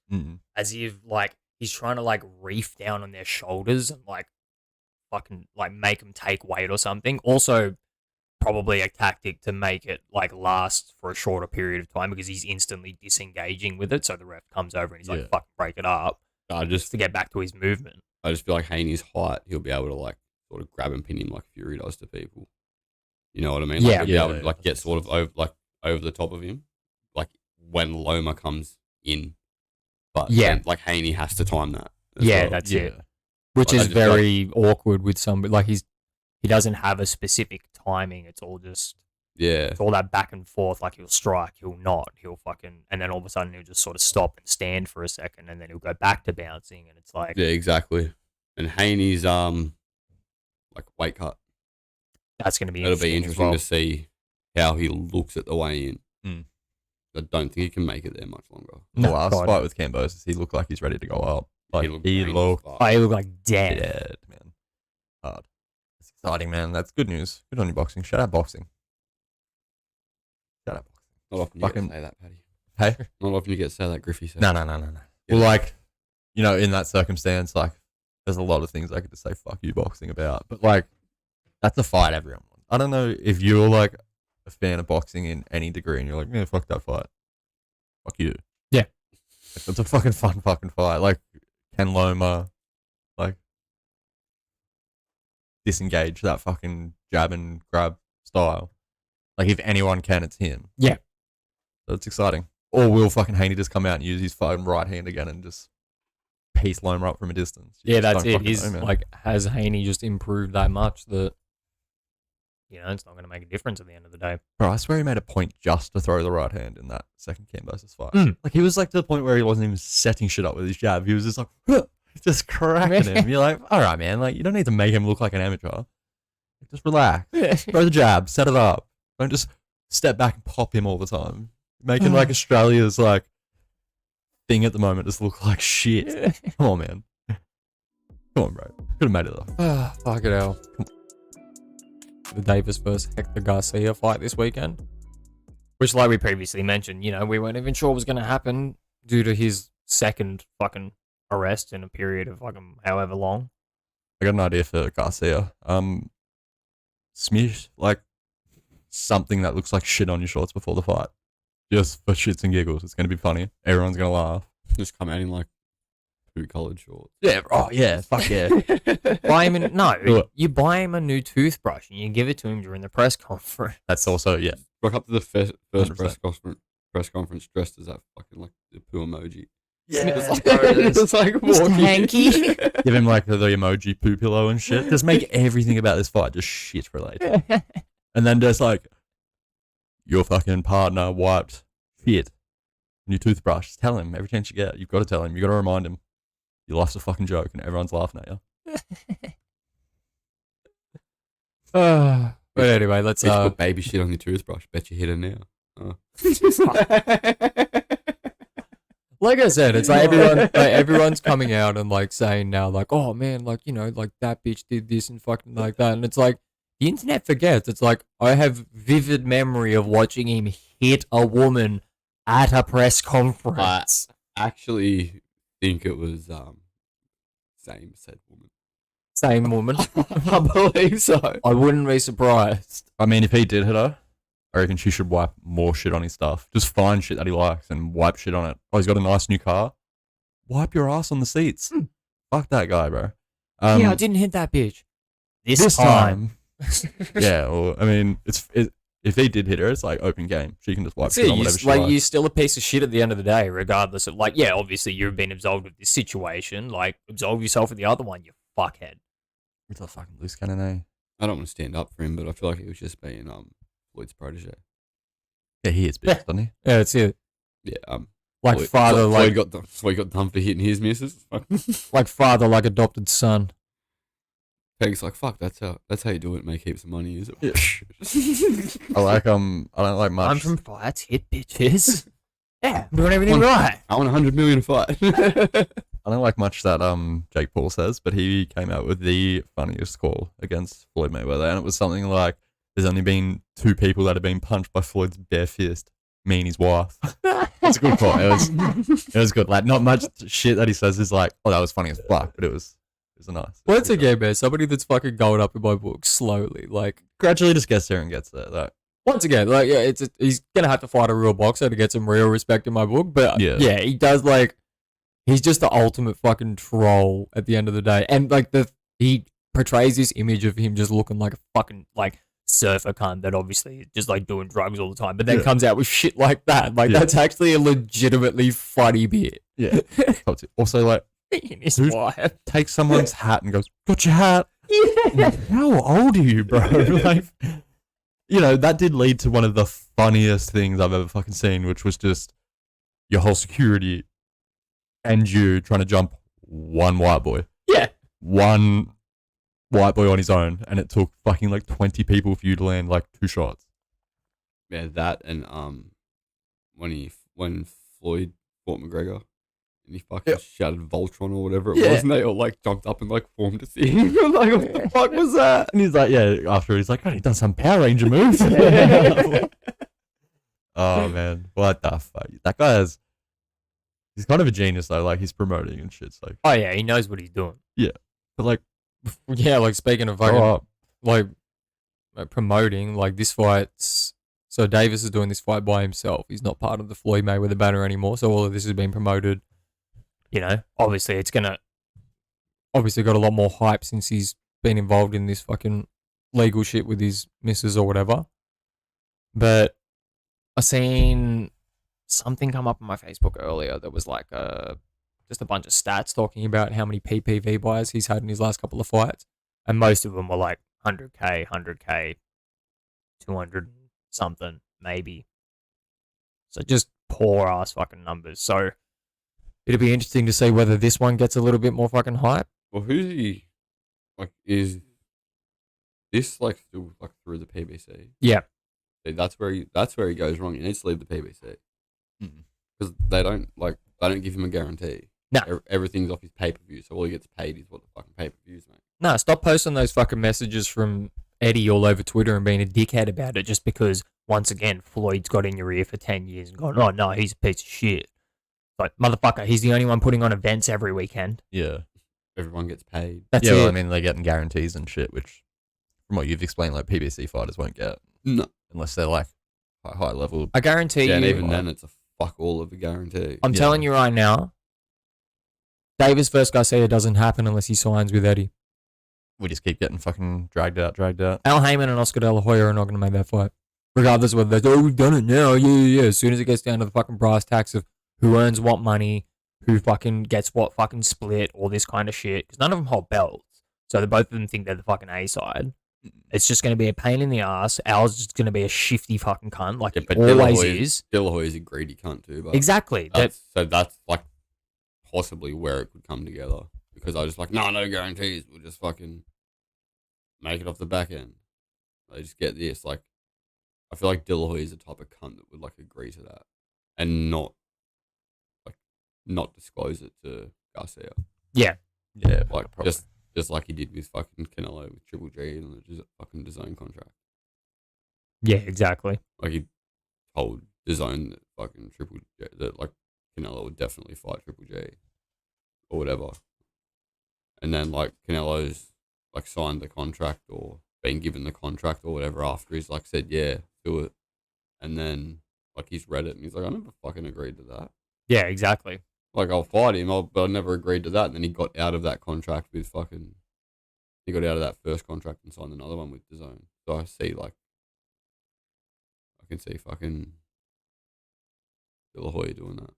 as if like he's trying to like reef down on their shoulders and like fucking like make them take weight or something. Also, probably a tactic to make it like last for a shorter period of time because he's instantly disengaging with it. So the ref comes over and he's like, "Fucking break it up," just to get back to his movement. I just feel like Haney's height, he'll be able to like sort of grab and pin him like Fury does to people. You know what I mean? Like, Yeah. he'll be able to like get sort of over the top of him, like when Loma comes in. But then, like Haney has to time that. as well. That's it. Which Like, I is just feel very awkward with somebody. Like he doesn't have a specific timing. It's all just it's all that back and forth. Like he'll strike, he'll not, he'll fucking, and then all of a sudden he'll just sort of stop and stand for a second, and then he'll go back to bouncing, and it's like exactly. And Haney's like weight cut. that's going to be It'll be interesting as interesting well. to see how he looks at the weigh in. Mm. I don't think he can make it there much longer. The last God. fight with Cambosis, he looked like he's ready to go up. Like he green looked as fuck. Oh, he looked like dead. dead, man. Hard. It's exciting, man. That's good news. Good on you, boxing. Shout out boxing. Shout out boxing. Not often you Fucking- get to say that, Paddy. Hey? Not often you get to say that, Griffey. said. No. Well, like, you know, in that circumstance, like, there's a lot of things I could just say fuck you boxing about. But, like, that's a fight everyone wants. I don't know if you're, like, a fan of boxing in any degree and you're like, yeah, fuck that fight. Fuck you. Yeah. Like, it's a fucking fun fucking fight. Like, Ken Loma, like, disengage that fucking jab and grab style. Like, if anyone can, it's him. Yeah. So it's exciting. Or will fucking Haney just come out and use his fucking right hand again and just piece Loma up from a distance? You Yeah, just that's don't it. fucking He's know, man. like, has Haney just improved that much that, you know, it's not going to make a difference at the end of the day. Bro, I swear he made a point just to throw the right hand in that second Cambosis fight. Mm. Like, he was like to the point where he wasn't even setting shit up with his jab. He was just like, "Huh," just cracking him. You're like, all right, man. Like, you don't need to make him look like an amateur. Just relax. Throw the jab, set it up. Don't just step back and pop him all the time. Making like Australia's like thing at the moment just look like shit. Come on, man. Come on, bro. Could have made it though. Fuck it hell. The Davis versus Hector Garcia fight this weekend. Which, like we previously mentioned, you know, we weren't even sure was going to happen due to his second fucking arrest in a period of fucking however long. I got an idea for Garcia. smear like something that looks like shit on your shorts before the fight, just for shits and giggles. It's gonna be funny. Everyone's gonna laugh. Just come out in like 2 coloured shorts. Yeah. Oh yeah. Fuck yeah. Buy him Do it. you buy him a new toothbrush and you give it to him during the press conference. That's also yeah. Rock up to the first 100%. press conference dressed as that fucking like the poo emoji. Yeah. Just like walking. Hanky. Give him like the emoji poo pillow and shit. Just make everything about this fight just shit related. And then just like your fucking partner wiped shit on your toothbrush. Just tell him every chance you get. You've got to tell him. You've got to remind him. Your life's a fucking joke and everyone's laughing at you. But anyway, let's Bitch put baby shit on your toothbrush. Bet you hit her now. Oh. like I said, it's like everyone's coming out and like saying now, like, oh man, like, you know, like that bitch did this and fucking like that. And it's like the internet forgets. It's like I have vivid memory of watching him hit a woman at a press conference. Actually think it was same said woman. Same woman. I believe so. I wouldn't be surprised. I mean, if he did hit her, I reckon she should wipe more shit on his stuff. Just find shit that he likes and wipe shit on it. Oh, he's got a nice new car. Wipe your ass on the seats. Fuck that guy, bro. Yeah, I didn't hit that bitch. This time. Yeah, well, I mean, if he did hit her, it's like open game. She can just wipe shit on whatever she likes. You're still a piece of shit at the end of the day, regardless of, like, yeah, obviously you've been absolved of this situation. Like, absolve yourself of the other one, you fuckhead. It's a fucking loose cannon, eh? I don't want to stand up for him, but I feel like he was just being Floyd's protege. Yeah, he is big, doesn't he? Yeah, that's it. Yeah, Like Floyd, father, like Floyd got done for hitting his missus. like father, like adopted son. Peg's like, fuck, that's how you do it. Make heaps of money, is it? Yeah. I don't like much. I'm from fights, hit bitches. Yeah, I'm doing everything right. I want 100 million to fight. I don't like much that Jake Paul says, but he came out with the funniest call against Floyd Mayweather, and it was something like, "There's only been 2 people that have been punched by Floyd's bare fist, me and his wife." It's a good call. It was good. Like, not much shit that he says is like, "Oh, that was funny as fuck," but it was a nice. Once again, man, somebody that's fucking going up in my book slowly, like Gradually just gets there and gets there. Like, once again, like, yeah, he's gonna have to fight a real boxer to get some real respect in my book. But yeah, he does, like, he's just the ultimate fucking troll at the end of the day, and like he portrays this image of him just looking like a fucking like surfer cunt that obviously is just like doing drugs all the time, but then comes out with shit like that. Like, that's actually a legitimately funny bit. Yeah. Also, like, And his Dude. wife. takes someone's hat and goes, "Got your hat?" Yeah. How old are you, bro? Like, you know, that did lead to one of the funniest things I've ever fucking seen, which was just your whole security and you trying to jump one white boy. Yeah. One white boy on his own, and it took fucking like 20 people for you to land like 2 shots. Yeah, that and when Floyd fought McGregor and he fucking shouted Voltron or whatever it was, and they all like jumped up and like formed a thing. Like, what the fuck was that? And he's like, after he's like, "Oh, he done some Power Ranger moves." Oh man, what the fuck? That guy he's kind of a genius though. Like, he's promoting and shit. So Oh yeah, he knows what he's doing. but like, Yeah, like speaking of grow fucking up. like promoting, like this fight's so Davis is doing this fight by himself. He's not part of the Floyd Mayweather banner anymore. So all of this has been promoted. You know, obviously it's got a lot more hype since he's been involved in this fucking legal shit with his missus or whatever. But I seen something come up on my Facebook earlier that was like just a bunch of stats talking about how many PPV buys he's had in his last couple of fights. And most of them were like 100K, 200 something, maybe. So just poor ass fucking numbers. So it'll be interesting to see whether this one gets a little bit more fucking hype. Well, who's he? Like, is this like still like through the PBC? Yeah. That's where he goes wrong. He needs to leave the PBC Mm. because they don't give him a guarantee. No. Everything's off his pay per view, so all he gets paid is what the fucking pay per views, mate. No, stop posting those fucking messages from Eddie all over Twitter and being a dickhead about it just because, once again, Floyd's got in your ear for 10 years and gone, "Oh, no, he's a piece of shit." Like, motherfucker, he's the only one putting on events every weekend. Yeah. Everyone gets paid. That's Yeah, it. well, I mean, they're getting guarantees and shit, which from what you've explained, like PBC fighters won't get No. unless they're like high level. I guarantee Yeah, and you. even then, it's a fuck all of a guarantee. I'm telling you right now, Davis versus Garcia doesn't happen unless he signs with Eddie. We just keep getting fucking dragged out. Al Heyman and Oscar De La Hoya are not going to make that fight. Regardless of whether they say, oh, we've done it now. Yeah. As soon as it gets down to the fucking brass tacks of who earns what money, who fucking gets what fucking split, all this kind of shit. Because none of them hold belts. So both of them think they're the fucking A side. It's just going to be a pain in the ass. Al's just going to be a shifty fucking cunt like Yeah, he but always is. De La Hoya's a greedy cunt too. But Exactly. so that's like possibly where it could come together. Because I was just like, no guarantees. We'll just fucking make it off the back end. They just get this. Like, I feel like De La Hoya is the type of cunt that would like agree to that and not disclose it to Garcia. Yeah. Like just like he did with fucking Canelo with Triple G and the fucking DAZN contract. Yeah, exactly. Like he told DAZN that fucking Triple G, that like Canelo would definitely fight Triple G or whatever. And then like Canelo's like signed the contract or been given the contract or whatever after he's like said, yeah, do it. And then like he's read it and he's like, I never fucking agreed to that. Yeah, exactly. Like, I'll fight him, but I never agreed to that. And then he got out of that contract with fucking... He got out of that first contract and signed another one with DAZN. So I see, like... I can see fucking... De La Hoya doing that.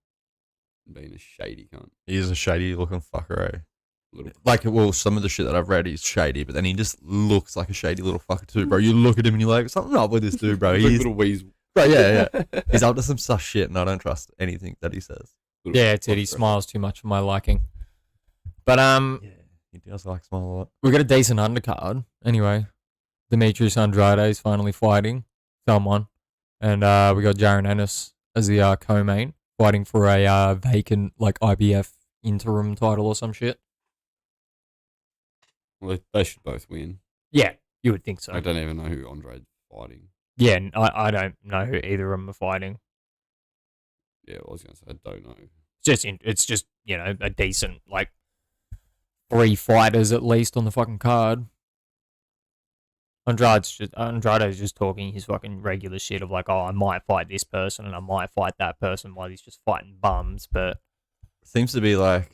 And being a shady cunt. He is a shady looking fucker, eh? Like, well, some of the shit that I've read, he's shady, but then he just looks like a shady little fucker too, bro. You look at him and you're like, something up with this dude, bro. He's a He's, little weasel. bro, yeah. He's up to some sus shit, and I don't trust anything that he says. Yeah, it's it. He smiles too much for my liking. But Yeah, he does like smile a lot. we got a decent undercard. Anyway, Demetrius Andrade is finally fighting someone. And we got Jaron Ennis as the co-main, fighting for a vacant like IBF interim title or some shit. Well, they should both win. Yeah, you would think so. I don't even know who Andrade's fighting. Yeah, I don't know who either of them are fighting. Yeah, I was going to say, I don't know. It's just you know, a decent like 3 fighters at least on the fucking card. Andrade's just talking his fucking regular shit of like, oh, I might fight this person and I might fight that person while he's just fighting bums, but Seems to be like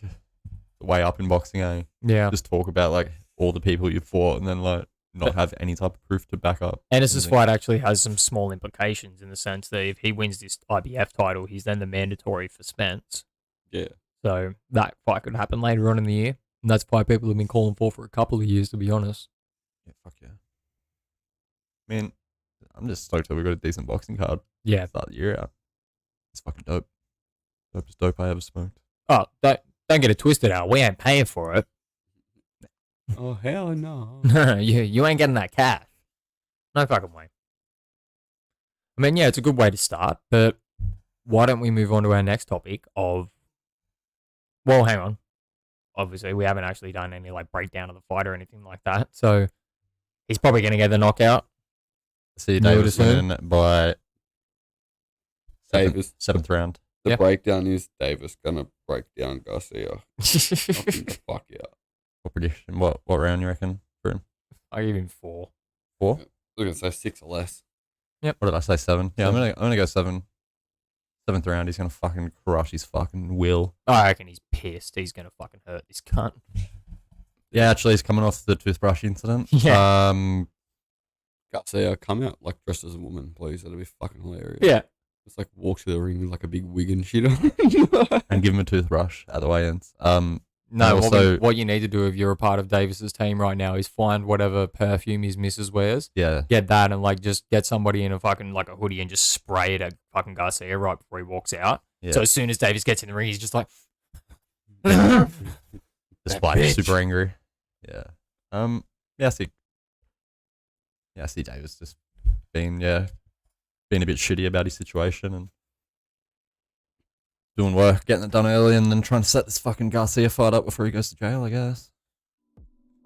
the way up in boxing, eh? yeah. Just talk about like all the people you fought and then like not have any type of proof to back up. Ennis's anything. fight actually has some small implications in the sense that if he wins this IBF title, he's then the mandatory for Spence. Yeah. So that fight could happen later on in the year. And that's why people have been calling for a couple of years, to be honest. Yeah, fuck yeah. Man, I'm just stoked that we got a decent boxing card. Yeah. Start the year out. It's fucking dope. Dopest dope I ever smoked. Oh, don't get it twisted out. We ain't paying for it. Oh, hell no. you ain't getting that cash. No fucking way. I mean, yeah, it's a good way to start, but why don't we move on to our next topic of... Well, hang on. Obviously, we haven't actually done any like breakdown of the fight or anything like that, so he's probably going to get the knockout. See No, Davis it is winning by Davis. seventh round. The Yeah. breakdown is Davis gonna break down Garcia. Knocking the fuck out. What prediction? What round you reckon for him? I give him 4. 4? I was gonna say 6 or less. What did I say? 7? Yeah, I'm gonna go 7. 7th round. He's gonna fucking crush his fucking will. I reckon he's pissed. He's going to fucking hurt this cunt. Yeah, actually, he's coming off the toothbrush incident. Yeah. Garcia, come out like dressed as a woman, please. That'd be fucking hilarious. Yeah. Just like walk to the ring with like a big wig and shit on. And give him a toothbrush at the weigh-ins. No, also- what you need to do if you're a part of Davis's team right now is find whatever perfume his missus wears. Yeah. Get that and like just get somebody in a fucking like a hoodie and just spray it at fucking Garcia right before he walks out. Yeah. So as soon as Davis gets in the ring, he's just like, Just That like bitch. super angry. Yeah. Yeah, I see Davis just being a bit shitty about his situation and doing work, getting it done early, and then trying to set this fucking Garcia fight up before he goes to jail, I guess.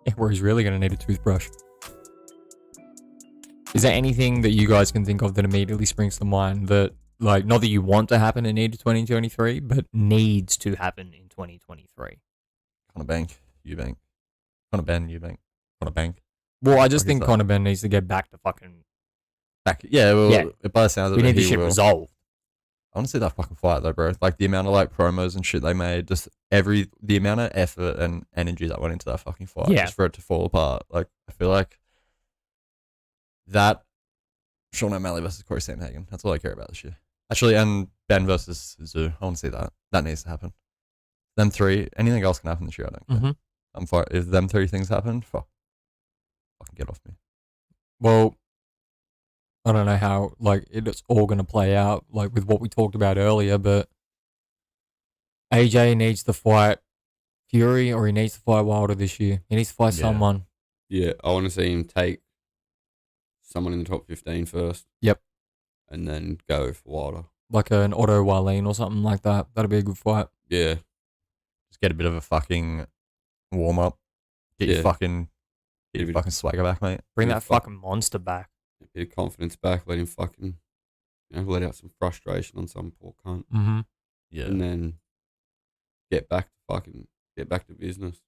yeah, where he's really going to need a toothbrush. Is there anything that you guys can think of that immediately springs to mind that, like, not that you want to happen in 2023, but needs to happen in 2023? Conor Bank, Eubank. Conor Ben, Eubank. Conor Bank. Well, I just Like, think it's Conor Ben needs to get back to fucking. back. Yeah, well, Yeah. by the sounds of We it, need this he shit will. resolved. I want to see that fucking fight though, bro. Like the amount of like promos and shit they made, just the amount of effort and energy that went into that fucking fight, Yeah. just for it to fall apart. Like I feel like that Sean O'Malley versus Corey Sandhagen. That's all I care about this year. Actually, and Ben versus Zoo. I want to see that. That needs to happen. Them three. Anything else can happen this year. I don't care. Mhm. I'm fine if them three things happen. Fucking get off me. Well, I don't know how like it's all going to play out, like with what we talked about earlier, but AJ needs to fight Fury or he needs to fight Wilder this year. He needs to fight Yeah. someone. Yeah, I want to see him take someone in the top 15 first. Yep. And then go for Wilder. Like an Otto Wallin or something like that. That'd be a good fight. Yeah. Just get a bit of a fucking warm up. Get Yeah. your fucking Give it- fucking swagger back, mate. Bring Yeah, that fuck. fucking monster back. A bit of confidence back. Let him fucking, let out some frustration on some poor cunt. Mm-hmm. Yeah. And then get back to business.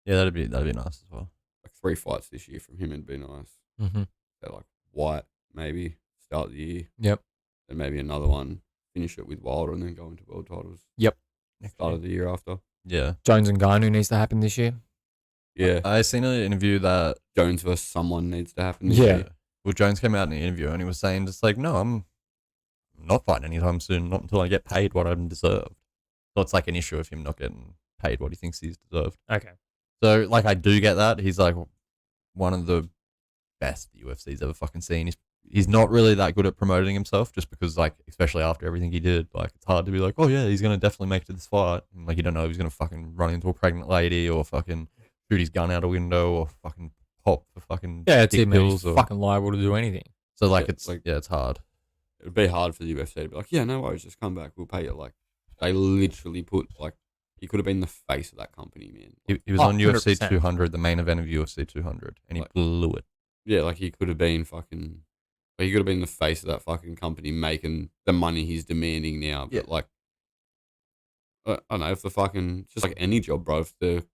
Yeah, that'd be nice as well. Like 3 fights this year from him would be nice. Mm-hmm. So like White, maybe, start of the year. Yep. Then maybe another one, finish it with Wilder and then go into world titles. Yep. Start of the year after. Yeah. Jones and Garnu needs to happen this year. Yeah. I seen an interview that Jones versus someone needs to happen this Yeah. year. well, Jones came out in the interview and he was saying just like, no, I'm not fighting anytime soon, not until I get paid what I'm deserved. So it's like an issue of him not getting paid what he thinks he's deserved. Okay. So like I do get that. He's like one of the best the UFC's ever fucking seen. He's not really that good at promoting himself just because like especially after everything he did, like it's hard to be like, oh yeah, he's gonna definitely make it to this fight. And, like you don't know if he's gonna fucking run into a pregnant lady or fucking shoot his gun out a window or fucking pop for fucking Yeah, it's dick him. He's pills or fucking liable to do anything. so like Yeah, it's like- yeah, it's hard. It'd be hard for the UFC to be like, yeah, no worries, just come back, we'll pay you. Like, they literally put, like, he could have been the face of that company, man. He was Oh, on UFC 100%. 200, the main event of UFC 200, and he Like- blew it. Yeah, like, he could have been fucking, like, he could have been the face of that fucking company making the money he's demanding now. But, Yeah. like, I don't know, if the fucking, just like any job, bro, if the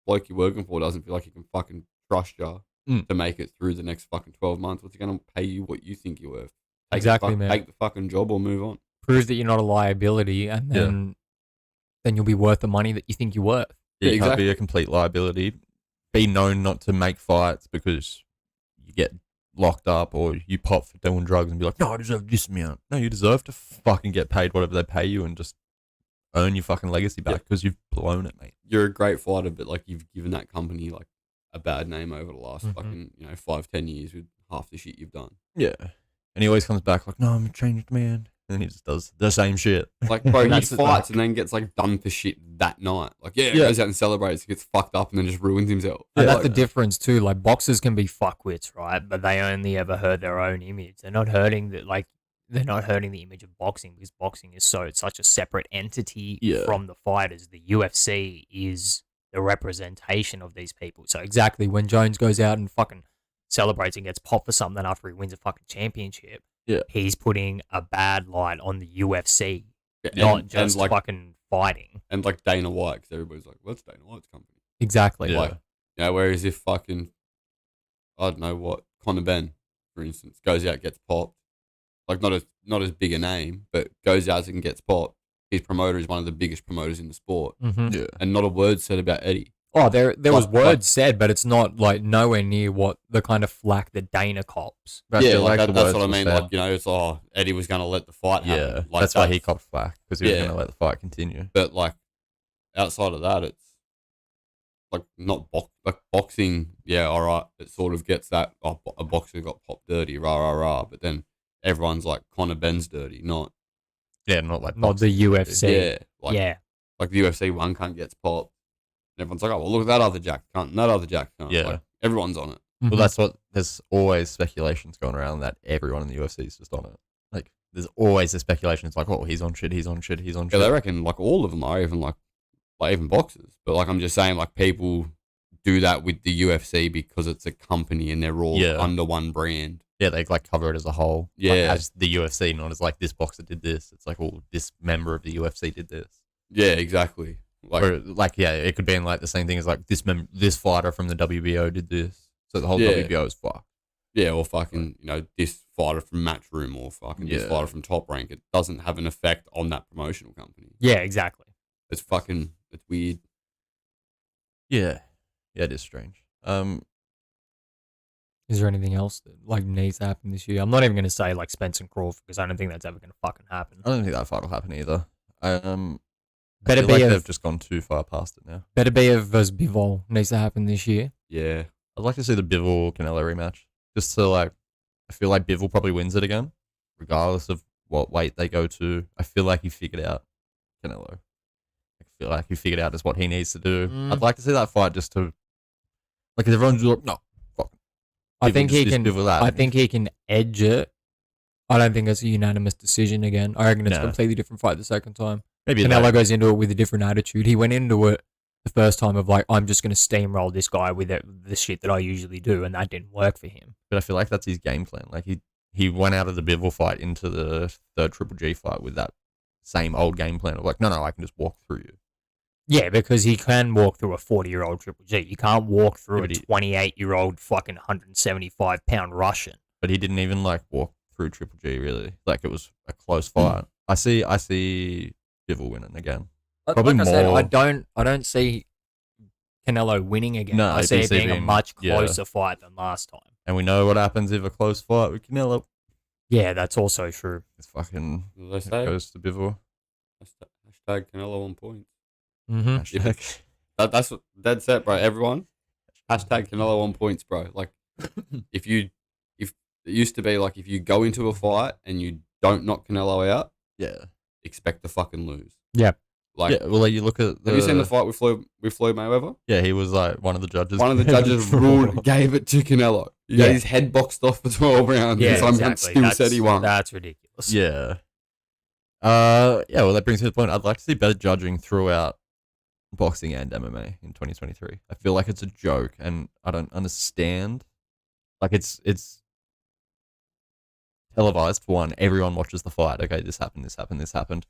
bloke you're working for doesn't feel like he can fucking trust you to make it through the next fucking 12 months, what's he going to pay you what you think you're worth? Exactly, man. Take the fucking job or move on. Proves that you're not a liability, and then you'll be worth the money that you think you're worth. Yeah, Yeah, you can't be exactly. a complete liability. Be known not to make fights because you get locked up or you pop for doing drugs and be like, no, I deserve this amount. No, you deserve to fucking get paid whatever they pay you and just earn your fucking legacy back because you've blown it, mate. You're a great fighter, but like you've given that company like a bad name over the last Mhm. fucking 5-10 years with half the shit you've done. Yeah. And he always comes back like, no, I'm a changed man. And then he just does the same shit. Like, bro, he That's fights and then gets like done for shit that night. Like, yeah, goes out and celebrates, gets fucked up, and then just ruins himself. And Yeah. that's the difference too. Like boxers can be fuckwits, right? But they only ever hurt their own image. They're not hurting they're not hurting the image of boxing because boxing is such a separate entity Yeah. from the fighters. The UFC is the representation of these people. So exactly when Jones goes out and fucking celebrates and gets popped for something after he wins a fucking championship, Yeah. he's putting a bad light on the UFC, Yeah, not just like fucking fighting. and like Dana White, because everybody's like, "What's Dana White's company?" Exactly. Yeah. Like, whereas if fucking, I don't know what, Conor Ben, for instance, goes out, gets popped, like not as big a name, but goes out and gets popped. His promoter is one of the biggest promoters in the sport, Mhm. Yeah. and not a word said about Eddie. Oh, there was Like- words said, but it's not like nowhere near what the kind of flack that Dana cops. But I Yeah, feel like the that's words what I were mean. said. Like, it's Eddie was going to let the fight yeah, happen. Like, that's why he copped flack because he was Yeah. going to let the fight continue. But like outside of that, it's like not like boxing. Yeah, all right. It sort of gets that a boxer got popped dirty, rah rah rah. But then everyone's like Conor Ben's dirty, not Yeah, not like Not the boxing. UFC. yeah. Like Yeah. like the UFC one cunt gets popped, and everyone's like, oh well, look at that other Jack cunt, and that other Jack cunt. Yeah. Like, everyone's on it. Well, that's what there's always speculations going around that everyone in the UFC is just on it. Like, there's always the speculation. It's like, oh, he's on shit, he's on shit, he's on Yeah, shit. they reckon like all of them are even like even boxers. But like I'm just saying, like people do that with the UFC because it's a company and they're all Yeah. under one brand. Yeah, they like cover it as a whole. Yeah. Like, as the UFC, not as like this boxer did this. It's like, oh, this member of the UFC did this. Yeah, exactly. Like Or like, yeah, it could be in like the same thing as like this fighter from the WBO did this. So the whole Yeah. WBO is fucked. Yeah, or fucking, this fighter from Matchroom or fucking this Yeah. fighter from Top Rank. It doesn't have an effect on that promotional company. Yeah, exactly. It's weird. Yeah. Yeah, it is strange. Is there anything else that like needs to happen this year? I'm not even going to say like Spence and Crawford because I don't think that's ever going to fucking happen. I don't think that fight will happen either. I Better feel be like a they've just gone too far past it now. Better Belieb versus Bivol needs to happen this year. Yeah. I'd like to see the Bivol Canelo rematch. Just to I feel like Bivol probably wins it again, regardless of what weight they go to. I feel like he figured out Canelo. I feel like he figured out just what he needs to do. I'd like to see that fight just to, like, everyone's like, no, fuck. I think he can. Bivol that. I think he can edge it. I don't think it's a unanimous decision again. I reckon it's a No. completely different fight the second time. maybe Canelo that. goes into it with a different attitude. He went into it the first time of like, I'm just going to steamroll this guy with the shit that I usually do, and that didn't work for him. But I feel like that's his game plan. Like he went out of the Bivol fight into the third Triple G fight with that same old game plan of like, no, I can just walk through you. Yeah, because he can walk through a 40-year-old Triple G. You can't walk through Yeah, a but he- 28-year-old fucking 175-pound Russian. But he didn't even like walk through Triple G really. Like it was a close fight. I see Bivol winning again. Probably like I said, more- I don't see Canelo winning again. No, I see it being a being- much yeah. closer fight than last time. And we know what happens if a close fight with Canelo. Yeah, that's also true. It's fucking What did I it say? goes to Bivol. Hashtag Canelo on point. Mm-hmm. Hashtag. That's what dead set, bro. Everyone. Hashtag Canelo on points, bro. Like, if it used to be like if you go into a fight and you don't knock Canelo out, Yeah. expect to fucking lose. Yeah. Like, Yeah. Well, like, you look at have you seen the fight with Floyd Mayweather? Yeah, he was like one of the judges. One of the judges gave it to Canelo. He Yeah. got his head boxed off for 12 rounds, Yeah, and somehow exactly. still said he won. That's ridiculous. Yeah. Yeah, well, that brings me to the point. I'd like to see better judging throughout boxing and MMA in 2023. I feel like it's a joke, and I don't understand. Like, it's televised, for one. Everyone watches the fight. Okay, this happened.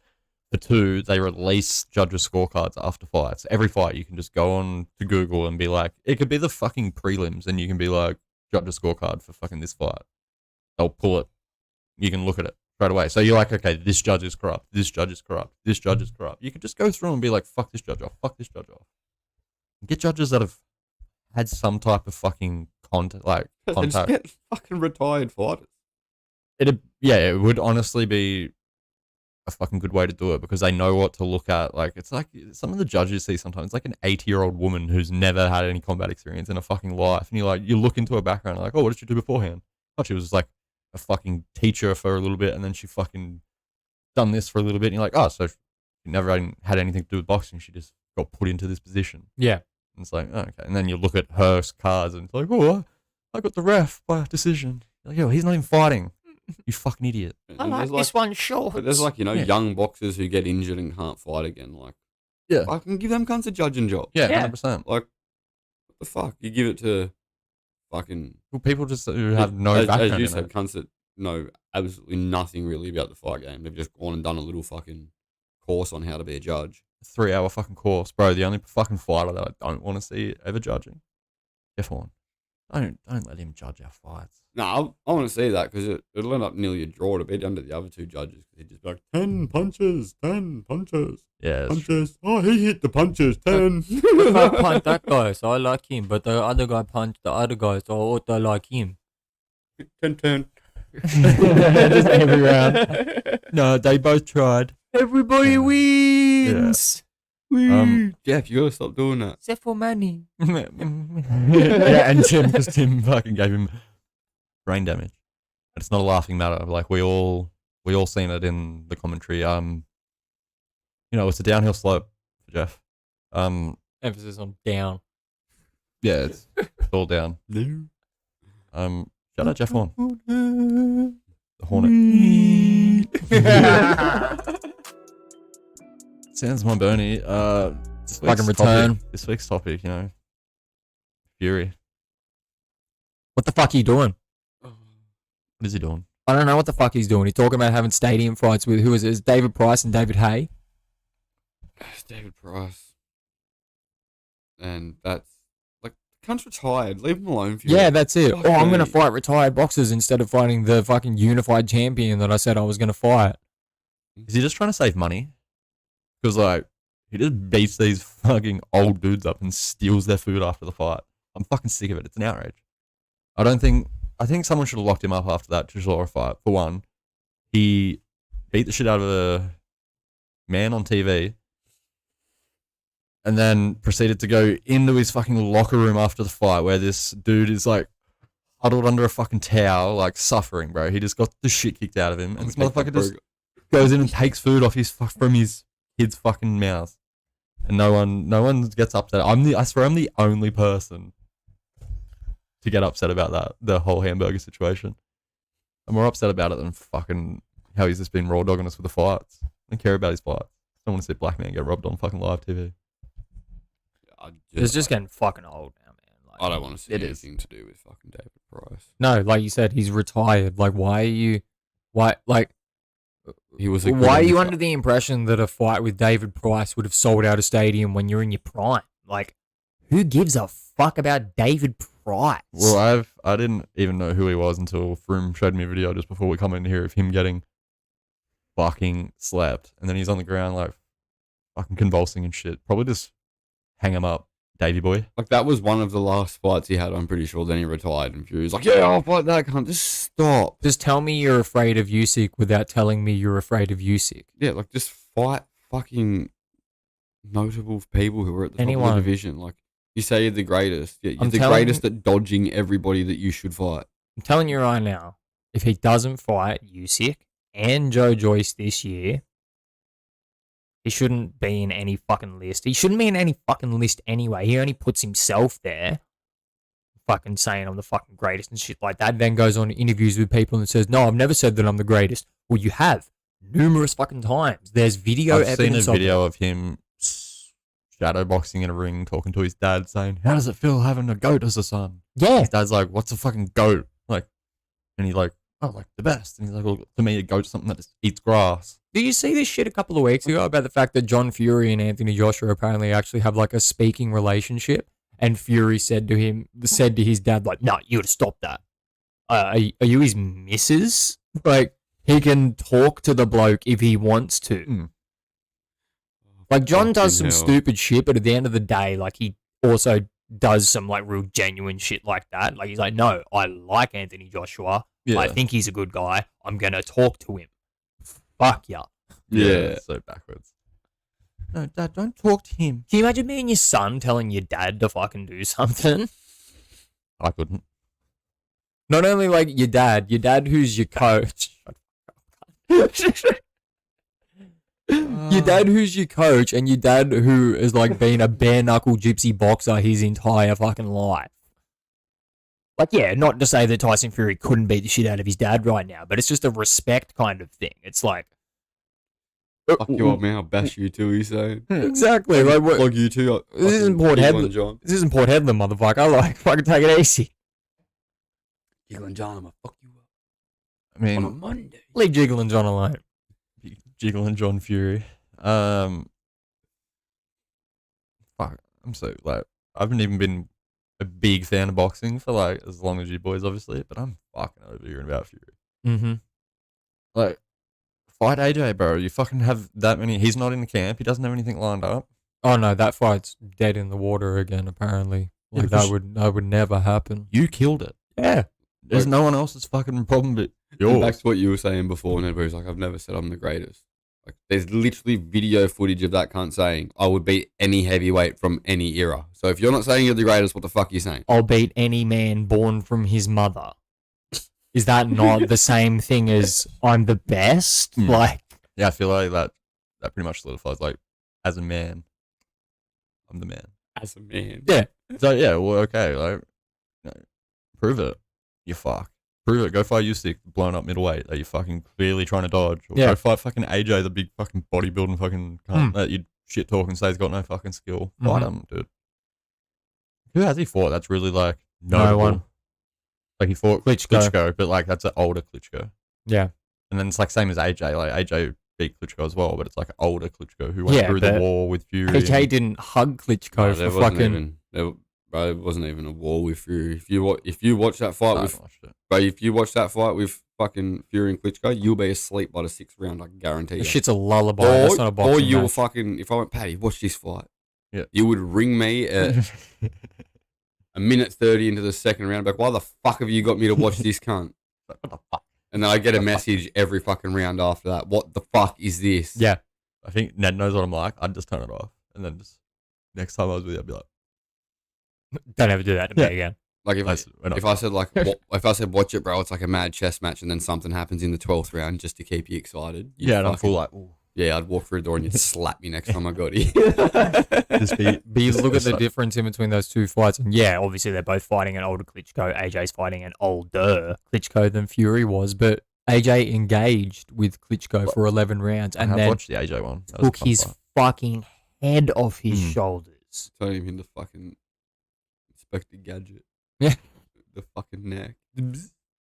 For two, they release judges' scorecards after fights. Every fight, you can just go on to Google and be like, it could be the fucking prelims, and you can be like, judges' scorecard for fucking this fight. They'll pull it. You can look at it straight away. So you're like, okay, this judge is corrupt. This judge is corrupt. This judge is corrupt. You can just go through and be like, fuck this judge off. Fuck this judge off. Get judges that have had some type of fucking Just contact. get fucking retired fighters. It would honestly be a fucking good way to do it because they know what to look at. Like, it's like some of the judges you see sometimes, like an 80-year-old woman who's never had any combat experience in her fucking life. And you look into her background, like, oh, what did you do beforehand? Oh, she was like a fucking teacher for a little bit, and then she fucking done this for a little bit. And you're like, oh, so she never had anything to do with boxing. She just got put into this position. Yeah. And it's like, oh, okay. And then you look at her cards and it's like, oh, I got the ref by decision. You're like, yo, he's not even fighting. You fucking idiot. And there's one short. But there's like, Yeah. young boxers who get injured and can't fight again. Like, Yeah. I can give them cunts a judging job. Yeah, Yeah. 100%. Like, what the fuck? You give it to fucking Well, people just who have no as background you in said, it. cunts that know absolutely nothing really about the fight game. They've just gone and done a little fucking course on how to be a judge. 3-hour fucking course, bro. The only fucking fighter that I don't want to see ever judging. Jeff Horn. Don't let him judge our fights. No, I want to see that because it'll end up nearly a draw to beat under the other two judges. They'd just be like, 10 punches, 10 punches, Yeah, it's punches. Oh, he hit the punches, 10. I punch that guy, so I like him. But the other guy punched the other guy, so I like him. 10. Just every round. No, they both tried. Everybody wins. Jeff, you gotta stop doing that. Except for Manny. Yeah, and Tim, because Tim fucking gave him brain damage. But it's not a laughing matter. Like we all seen it in the commentary. It's a downhill slope for Jeff. Emphasis on down. Yeah, it's all down. Shout out Jeff Horn. The Hornet. Sounds my Bernie. This Fucking week's return. This week's topic, Fury. What the fuck are you doing? What is he doing? I don't know what the fuck he's doing. He's talking about having stadium fights with, who is it? It's David Price and David Hay. It's David Price. And that's like cunt's retired. Leave him alone. Fury. Yeah, that's it. Fuck Oh, I'm me. going to fight retired boxers instead of fighting the fucking unified champion that I said I was going to fight. Is he just trying to save money? Because, like, he just beats these fucking old dudes up and steals their food after the fight. I'm fucking sick of it. It's an outrage. I think someone should have locked him up after that Chisora fight. For one, he beat the shit out of a man on TV and then proceeded to go into his fucking locker room after the fight where this dude is, like, huddled under a fucking towel, like, suffering, bro. He just got the shit kicked out of him. And this motherfucker just goes in and takes food off from his kid's fucking mouth. And no one gets upset. I swear I'm the only person to get upset about that, the whole hamburger situation. I'm more upset about it than fucking how he's just been raw dogging us with the fights. I don't care about his fights. I don't want to see a black man get robbed on fucking live TV. It's just getting fucking old now, man. Like, I don't want to see it anything to do with fucking David Price. No, like you said, he's retired. Like, why, He was. A why are you under the impression that a fight with David Price would have sold out a stadium when you're in your prime? Like, who gives a fuck about David Price? Well, I didn't even know who he was until Froome showed me a video just before we come in here of him getting fucking slapped, and then he's on the ground like fucking convulsing and shit. Probably just hang him up, Davey boy. Like, that was one of the last fights he had, I'm pretty sure. Then he retired, and Fury's like, yeah, I'll fight that cunt. Just stop. Just tell me you're afraid of Usyk without telling me you're afraid of Usyk. Yeah, like, just fight fucking notable people who are at the top Anyone. of the division. Like, you say you're the greatest. Yeah, you're I'm the telling- greatest at dodging everybody that you should fight. I'm telling you right now, if he doesn't fight Usyk and Joe Joyce this year, he shouldn't be in any fucking list. He shouldn't be in any fucking list anyway. He only puts himself there, fucking saying I'm the fucking greatest and shit like that. Then goes on interviews with people and says, no, I've never said that I'm the greatest. Well, you have numerous fucking times. There's video I've seen a evidence video of of him shadowboxing in a ring, talking to his dad, saying, "How does it feel having a goat as a son?" it. Yeah. His dad's like, "What's a fucking goat?" Like, and he's like, "Oh, like the best." And he's like, "Well, to me, a goat's something that just eats grass." Did you see this shit a couple of weeks ago about the fact that John Fury and Anthony Joshua apparently actually have like a speaking relationship? And Fury said to his dad, like, "No, you gotta stop that. Are you his missus? Like, he can talk to the bloke if he wants to." Like, John does some Fucking hell. stupid shit, but at the end of the day, like, he also does some like real genuine shit like that. Like, he's like, "No, I like Anthony Joshua. Yeah. I think he's a good guy. I'm gonna talk to him." Fuck yeah. Yeah. So backwards. No, Dad, don't talk to him. Can you imagine being your son telling your dad to fucking do something? I couldn't. Not only like your dad who's your coach. Your dad who's your coach and your dad who has like been a bare knuckle gypsy boxer his entire fucking life. Like, yeah, not to say that Tyson Fury couldn't beat the shit out of his dad right now, but it's just a respect kind of thing. It's like, Fuck you up, man. I'll bash you too, he's saying. exactly. Like, what, Plug you too. this isn't Port Hedland. This isn't Port Hedland, motherfucker. Like, fucking take it easy. Jiggle and John, I'm gonna fuck you up I mean, on a Monday. Leave Jiggle and John alone. Jiggle and John Fury. Fuck. I'm so like, I haven't even been a big fan of boxing for like as long as you boys, obviously, but I'm fucking over hearing about Fury. Mm-hmm. Like, fight AJ, bro. You fucking have that many. He's not in the camp. He doesn't have anything lined up. Oh no, that fight's dead in the water again. Apparently, Yeah, like because that would never happen. You killed it. Yeah, There's no one else's fucking problem but And back yours. to what you were saying before, and everybody's like, I've never said I'm the greatest. Like, there's literally video footage of that cunt saying, I would beat any heavyweight from any era. So if you're not saying you're the greatest, what the fuck are you saying? I'll beat any man born from his mother. Is that not the same thing as I'm the best? Hmm. Like, Yeah, I feel like that pretty much solidifies, like, as a man, I'm the man. As a man. yeah, So, yeah, well, okay, like, you know, prove it. You fuck. Prove it. Go fight Usyk, blown up middleweight that you're fucking clearly trying to dodge. Or Yeah. go fight fucking AJ, the big fucking bodybuilding fucking cunt that you shit talk and say he's got no fucking skill. Fight him, dude. Who has he fought? That's really, like, No notable? one. Like, he fought Klitschko. Klitschko, but, like, that's an older Klitschko. yeah, And then it's like same as AJ. Like AJ beat Klitschko as well, but it's like an older Klitschko who went Yeah, through the but war with Fury. AJ didn't hug Klitschko No, for there wasn't fucking. even, there, Bro, it wasn't even a war with Fury. If you watch that fight I with, haven't watched it. bro, if you watch that fight with fucking Fury and Klitschko, you'll be asleep by the 6th round. I can guarantee you. This shit's a lullaby. That's not a boxing Or you'll match. fucking, if I went, Paddy, watch this fight. Yeah. You would ring me at a minute 30 into the 2nd round, like, why the fuck have you got me to watch this cunt? What the fuck? And then I get a message every fucking round after that. What the fuck is this? Yeah. I think Ned knows what I'm like. I'd just turn it off. And then just next time I was with you, I'd be like, Don't ever do that to me again. Like if I said like if I said watch it, bro, it's like a mad chess match, and then something happens in the 12th round just to keep you excited. yeah, and I'm full like, ooh. Yeah, I'd walk through a door and you'd slap me next time I got here. Just be, But you look at the difference in between those two fights, and yeah, obviously they're both fighting an older Klitschko. AJ's fighting an older Klitschko than Fury was, but AJ engaged with Klitschko for 11 rounds I and have then watched the AJ one. That was a took fun his fight. fucking head off his Mm. shoulders. Turn him into fucking Inspector Gadget. Yeah. The fucking neck.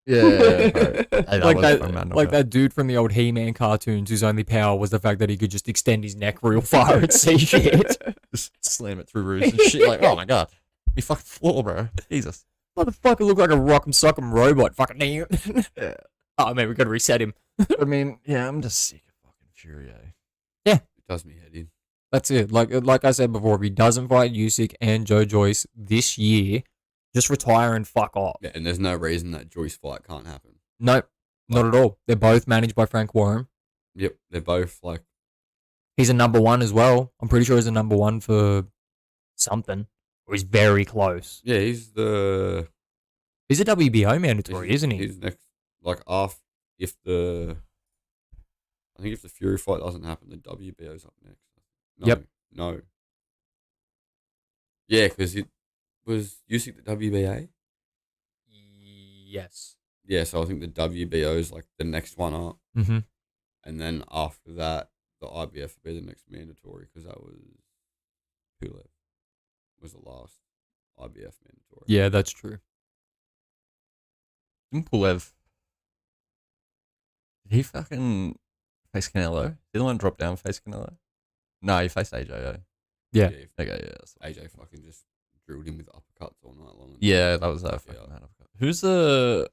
Yeah, hey, that Like was that, a fun man, like okay. that dude from the old He-Man cartoons whose only power was the fact that he could just extend his neck real far and see shit. Just slam it through roofs and shit. Like, oh my god, me fucking floor, bro. Jesus. Motherfucker looked like a rock'em sock'em robot. Fucking Yeah. Oh man, we gotta reset him. I mean, yeah, I'm just sick of fucking Fury. It does me head in. That's it. Like I said before, if he doesn't fight Usyk and Joe Joyce this year, just retire and fuck off. Yeah, and there's no reason that Joyce fight can't happen. Nope, not at all. They're both managed by Frank Warren. Yep, they're both like He's a number one as well. I'm pretty sure he's a number one for something. Or he's very close. yeah, he's the He's a WBO mandatory, isn't he? He's next like after if the Fury fight doesn't happen, the WBO's up next. No, Yep. No. Yeah, because it was Usyk the WBA. Yes. Yeah, so I think the WBO is like the next one up, Mm-hmm. and then after that, the IBF would be the next mandatory because that was Belieb was the last IBF mandatory. Yeah, that's true. Didn't Belieb, did he fucking face Canelo? Did the one drop down and face Canelo? No, he faced AJ. Yeah. Okay, yeah. That's AJ fucking just drilled him with uppercuts all night long. Yeah, that was that fucking Yeah. man. Who's the?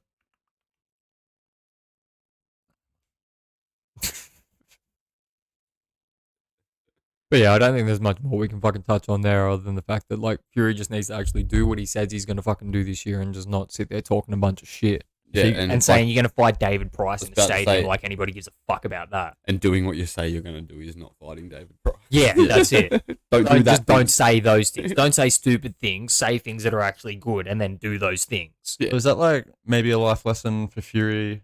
But yeah, I don't think there's much more we can fucking touch on there other than the fact that like Fury just needs to actually do what he says he's gonna fucking do this year and just not sit there talking a bunch of shit. Yeah, And saying you're gonna fight David Price in the about to stadium say- like anybody gives a fuck about that. and doing what you say you're going to do is not fighting David Price. Yeah, that's it. Don't do that. Just don't say those things. Don't say stupid things. Say things that are actually good and then do those things. So is that like maybe a life lesson for Fury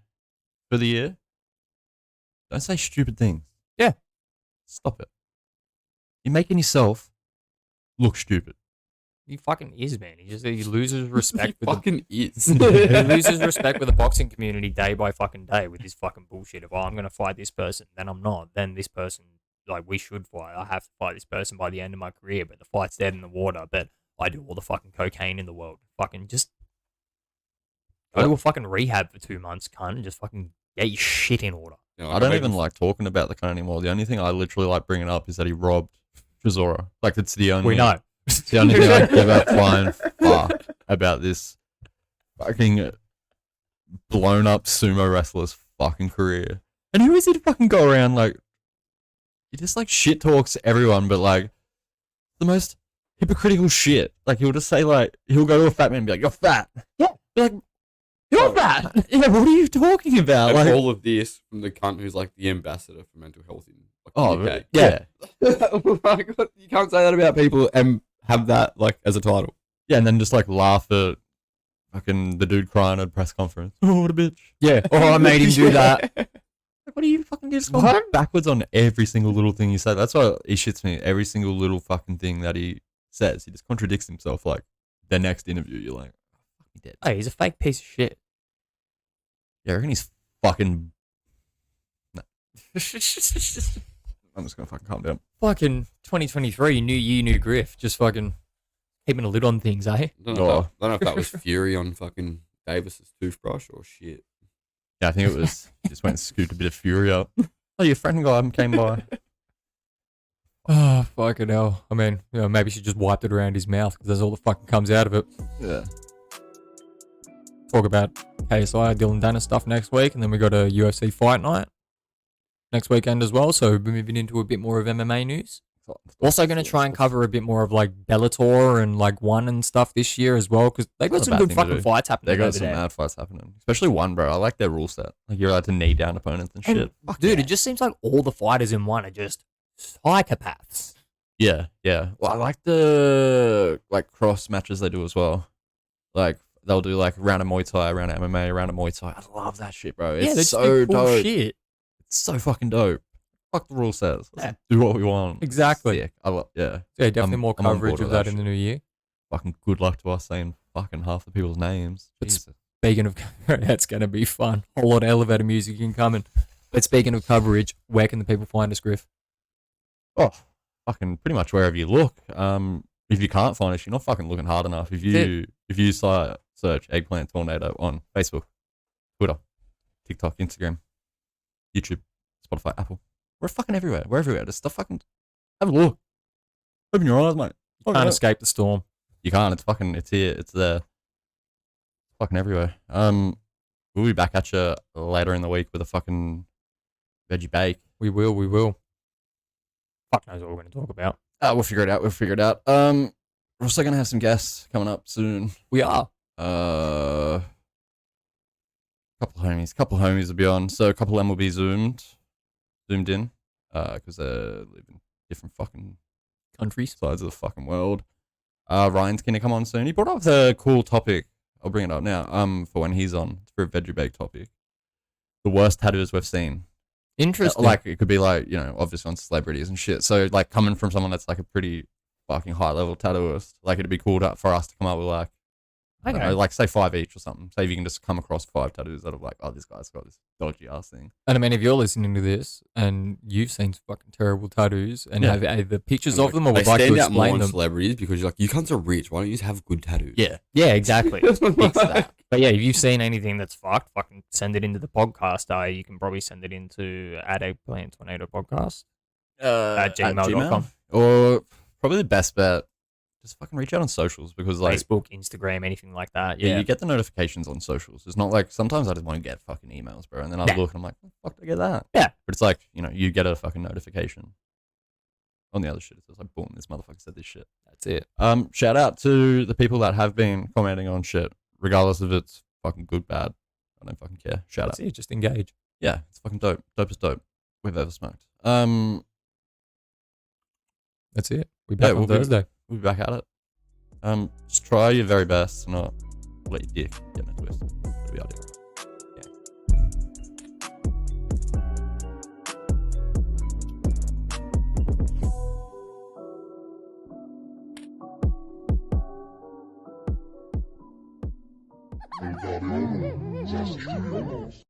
for the year? Don't say stupid things. Yeah. Stop it. You're making yourself look stupid. He fucking is, man. He loses respect He with fucking is. he loses respect with the boxing community day by fucking day with his fucking bullshit of, oh, I'm going to fight this person, then I'm not. Then this person, like, we should fight. I have to fight this person by the end of my career, but the fight's dead in the water, but I do all the fucking cocaine in the world. Fucking just go to a fucking rehab for 2 months, cunt, and just fucking get your shit in order. You know, I don't even like talking about the cunt anymore. The only thing I literally like bringing up is that he robbed Chisora. Like, it's the only... We know. It's the only thing I give a flying fuck about this fucking blown up sumo wrestler's fucking career. And who is he to fucking go around like, he just like shit talks everyone, but like the most hypocritical shit. Like he'll just say like, he'll go to a fat man and be like, you're fat. Yeah. Be like, you're fat. Yeah, what are you talking about? And Like, all of this from the cunt who's like the ambassador for mental health in like, oh, the UK. yeah. Oh my God, you can't say that about people and have that like as a title. Yeah, and then just like laugh at fucking the dude crying at a press conference. Oh, what a bitch. Yeah. Oh, I made him do that. Like, what do you fucking do? Just go backwards on every single little thing you say. That's why he shits me. Every single little fucking thing that he says, he just contradicts himself. Like the next interview, you're like, oh, fuck, he dead. Hey, he's a fake piece of shit. Yeah, I reckon he's fucking. No. I'm just gonna fucking calm down. Fucking 2023, new year, new griff. Just fucking keeping a lid on things, eh? I don't know if that was Fury on fucking Davis's toothbrush or shit. Yeah, I think it was. He just went and scooped a bit of fury up. Oh, your friend guy came by. Oh, fucking hell. I mean, maybe she just wiped it around his mouth because that's all that fucking comes out of it. Yeah. Talk about KSI, Dylan Dennis stuff next week, and then we got a UFC fight night next weekend as well. So we're moving into a bit more of MMA news. Also going to try and cover a bit more of like Bellator and like One and stuff this year as well because they got Not a some bad good thing to fucking do. fights happening. They got over some there. mad fights happening. Especially One, bro. I like their rule set. Like, you're allowed to knee down opponents and shit. And, dude, it just seems like all the fighters in One are just psychopaths. Yeah, yeah. Well, I like the like cross matches they do as well. Like, they'll do like a round of Muay Thai, a round of MMA, a round of Muay Thai. I love that shit, bro. It's yeah, they just so do cool dope. shit. It's so fucking dope. Fuck the rule says. Let's Yeah. do what we want. Exactly. Sick. I love, yeah. Yeah, definitely I'm- more I'm on coverage board of with that that in the new year. Fucking good luck to us saying fucking half the people's names. But Jesus. Speaking of, that's going to be fun. Whole lot of elevator music incoming. But speaking of coverage, where can the people find us, Griff? Oh, fucking pretty much wherever you look. If you can't find us, you're not fucking looking hard enough. If you search Eggplant Tornado on Facebook, Twitter, TikTok, Instagram, YouTube, Spotify, Apple, we're fucking everywhere. We're everywhere. Just stuff fucking have a look. Open your eyes, mate. Can't escape the storm. You can't. It's here. It's there. Fucking everywhere. We'll be back at you later in the week with a fucking veggie bake. We will. Fuck knows what we're going to talk about. We'll figure it out. We're also gonna have some guests coming up soon. We are. Couple homies will be on. So a couple of them will be zoomed in, because they live in different fucking Countries. sides of the fucking world. Ryan's gonna come on soon. He brought up a cool topic. I'll bring it up now. For when he's on, it's for a veggie bake topic. The worst tattoos we've seen. Interesting. Like, it could be like, obviously on celebrities and shit. So like, coming from someone that's like a pretty fucking high level tattooist, like, it'd be cool for us to come up with like, I don't know, like say 5 each or something. Say if you can just come across 5 tattoos that are like, oh, this guy's got this dodgy ass thing. And I mean, if you're listening to this and you've seen fucking terrible tattoos and have either pictures of them or would They like to stand out more explain on them. celebrities because you're like, you cunts are rich. Why don't you just have good tattoos? Yeah. Yeah, exactly. Fix that. But yeah, if you've seen anything that's fucked, fucking send it into the podcast. You can probably send it into @Eggplant Tornado Podcast at gmail.com. Or probably the best bet, just fucking reach out on socials, because like, Facebook, Instagram, anything like that. yeah, Yeah. you get the notifications on socials. It's not like, sometimes I just want to get fucking emails, bro. And then I Yeah. look and I'm like, oh, fuck, did I get that? Yeah. But it's like, you get a fucking notification. On the other shit, it's just like, boom, this motherfucker said this shit. That's it. Shout out to the people that have been commenting on shit, regardless if it's fucking good, bad. I don't fucking care. Shout That's out. it. Just engage. Yeah, it's fucking dope. Dope as dope we've ever smoked. That's it. We're back on Thursday. We'll be back at it. Just try your very best to not let your dick get in a twist. That'll be ideal. Italiano, Zasty Studios.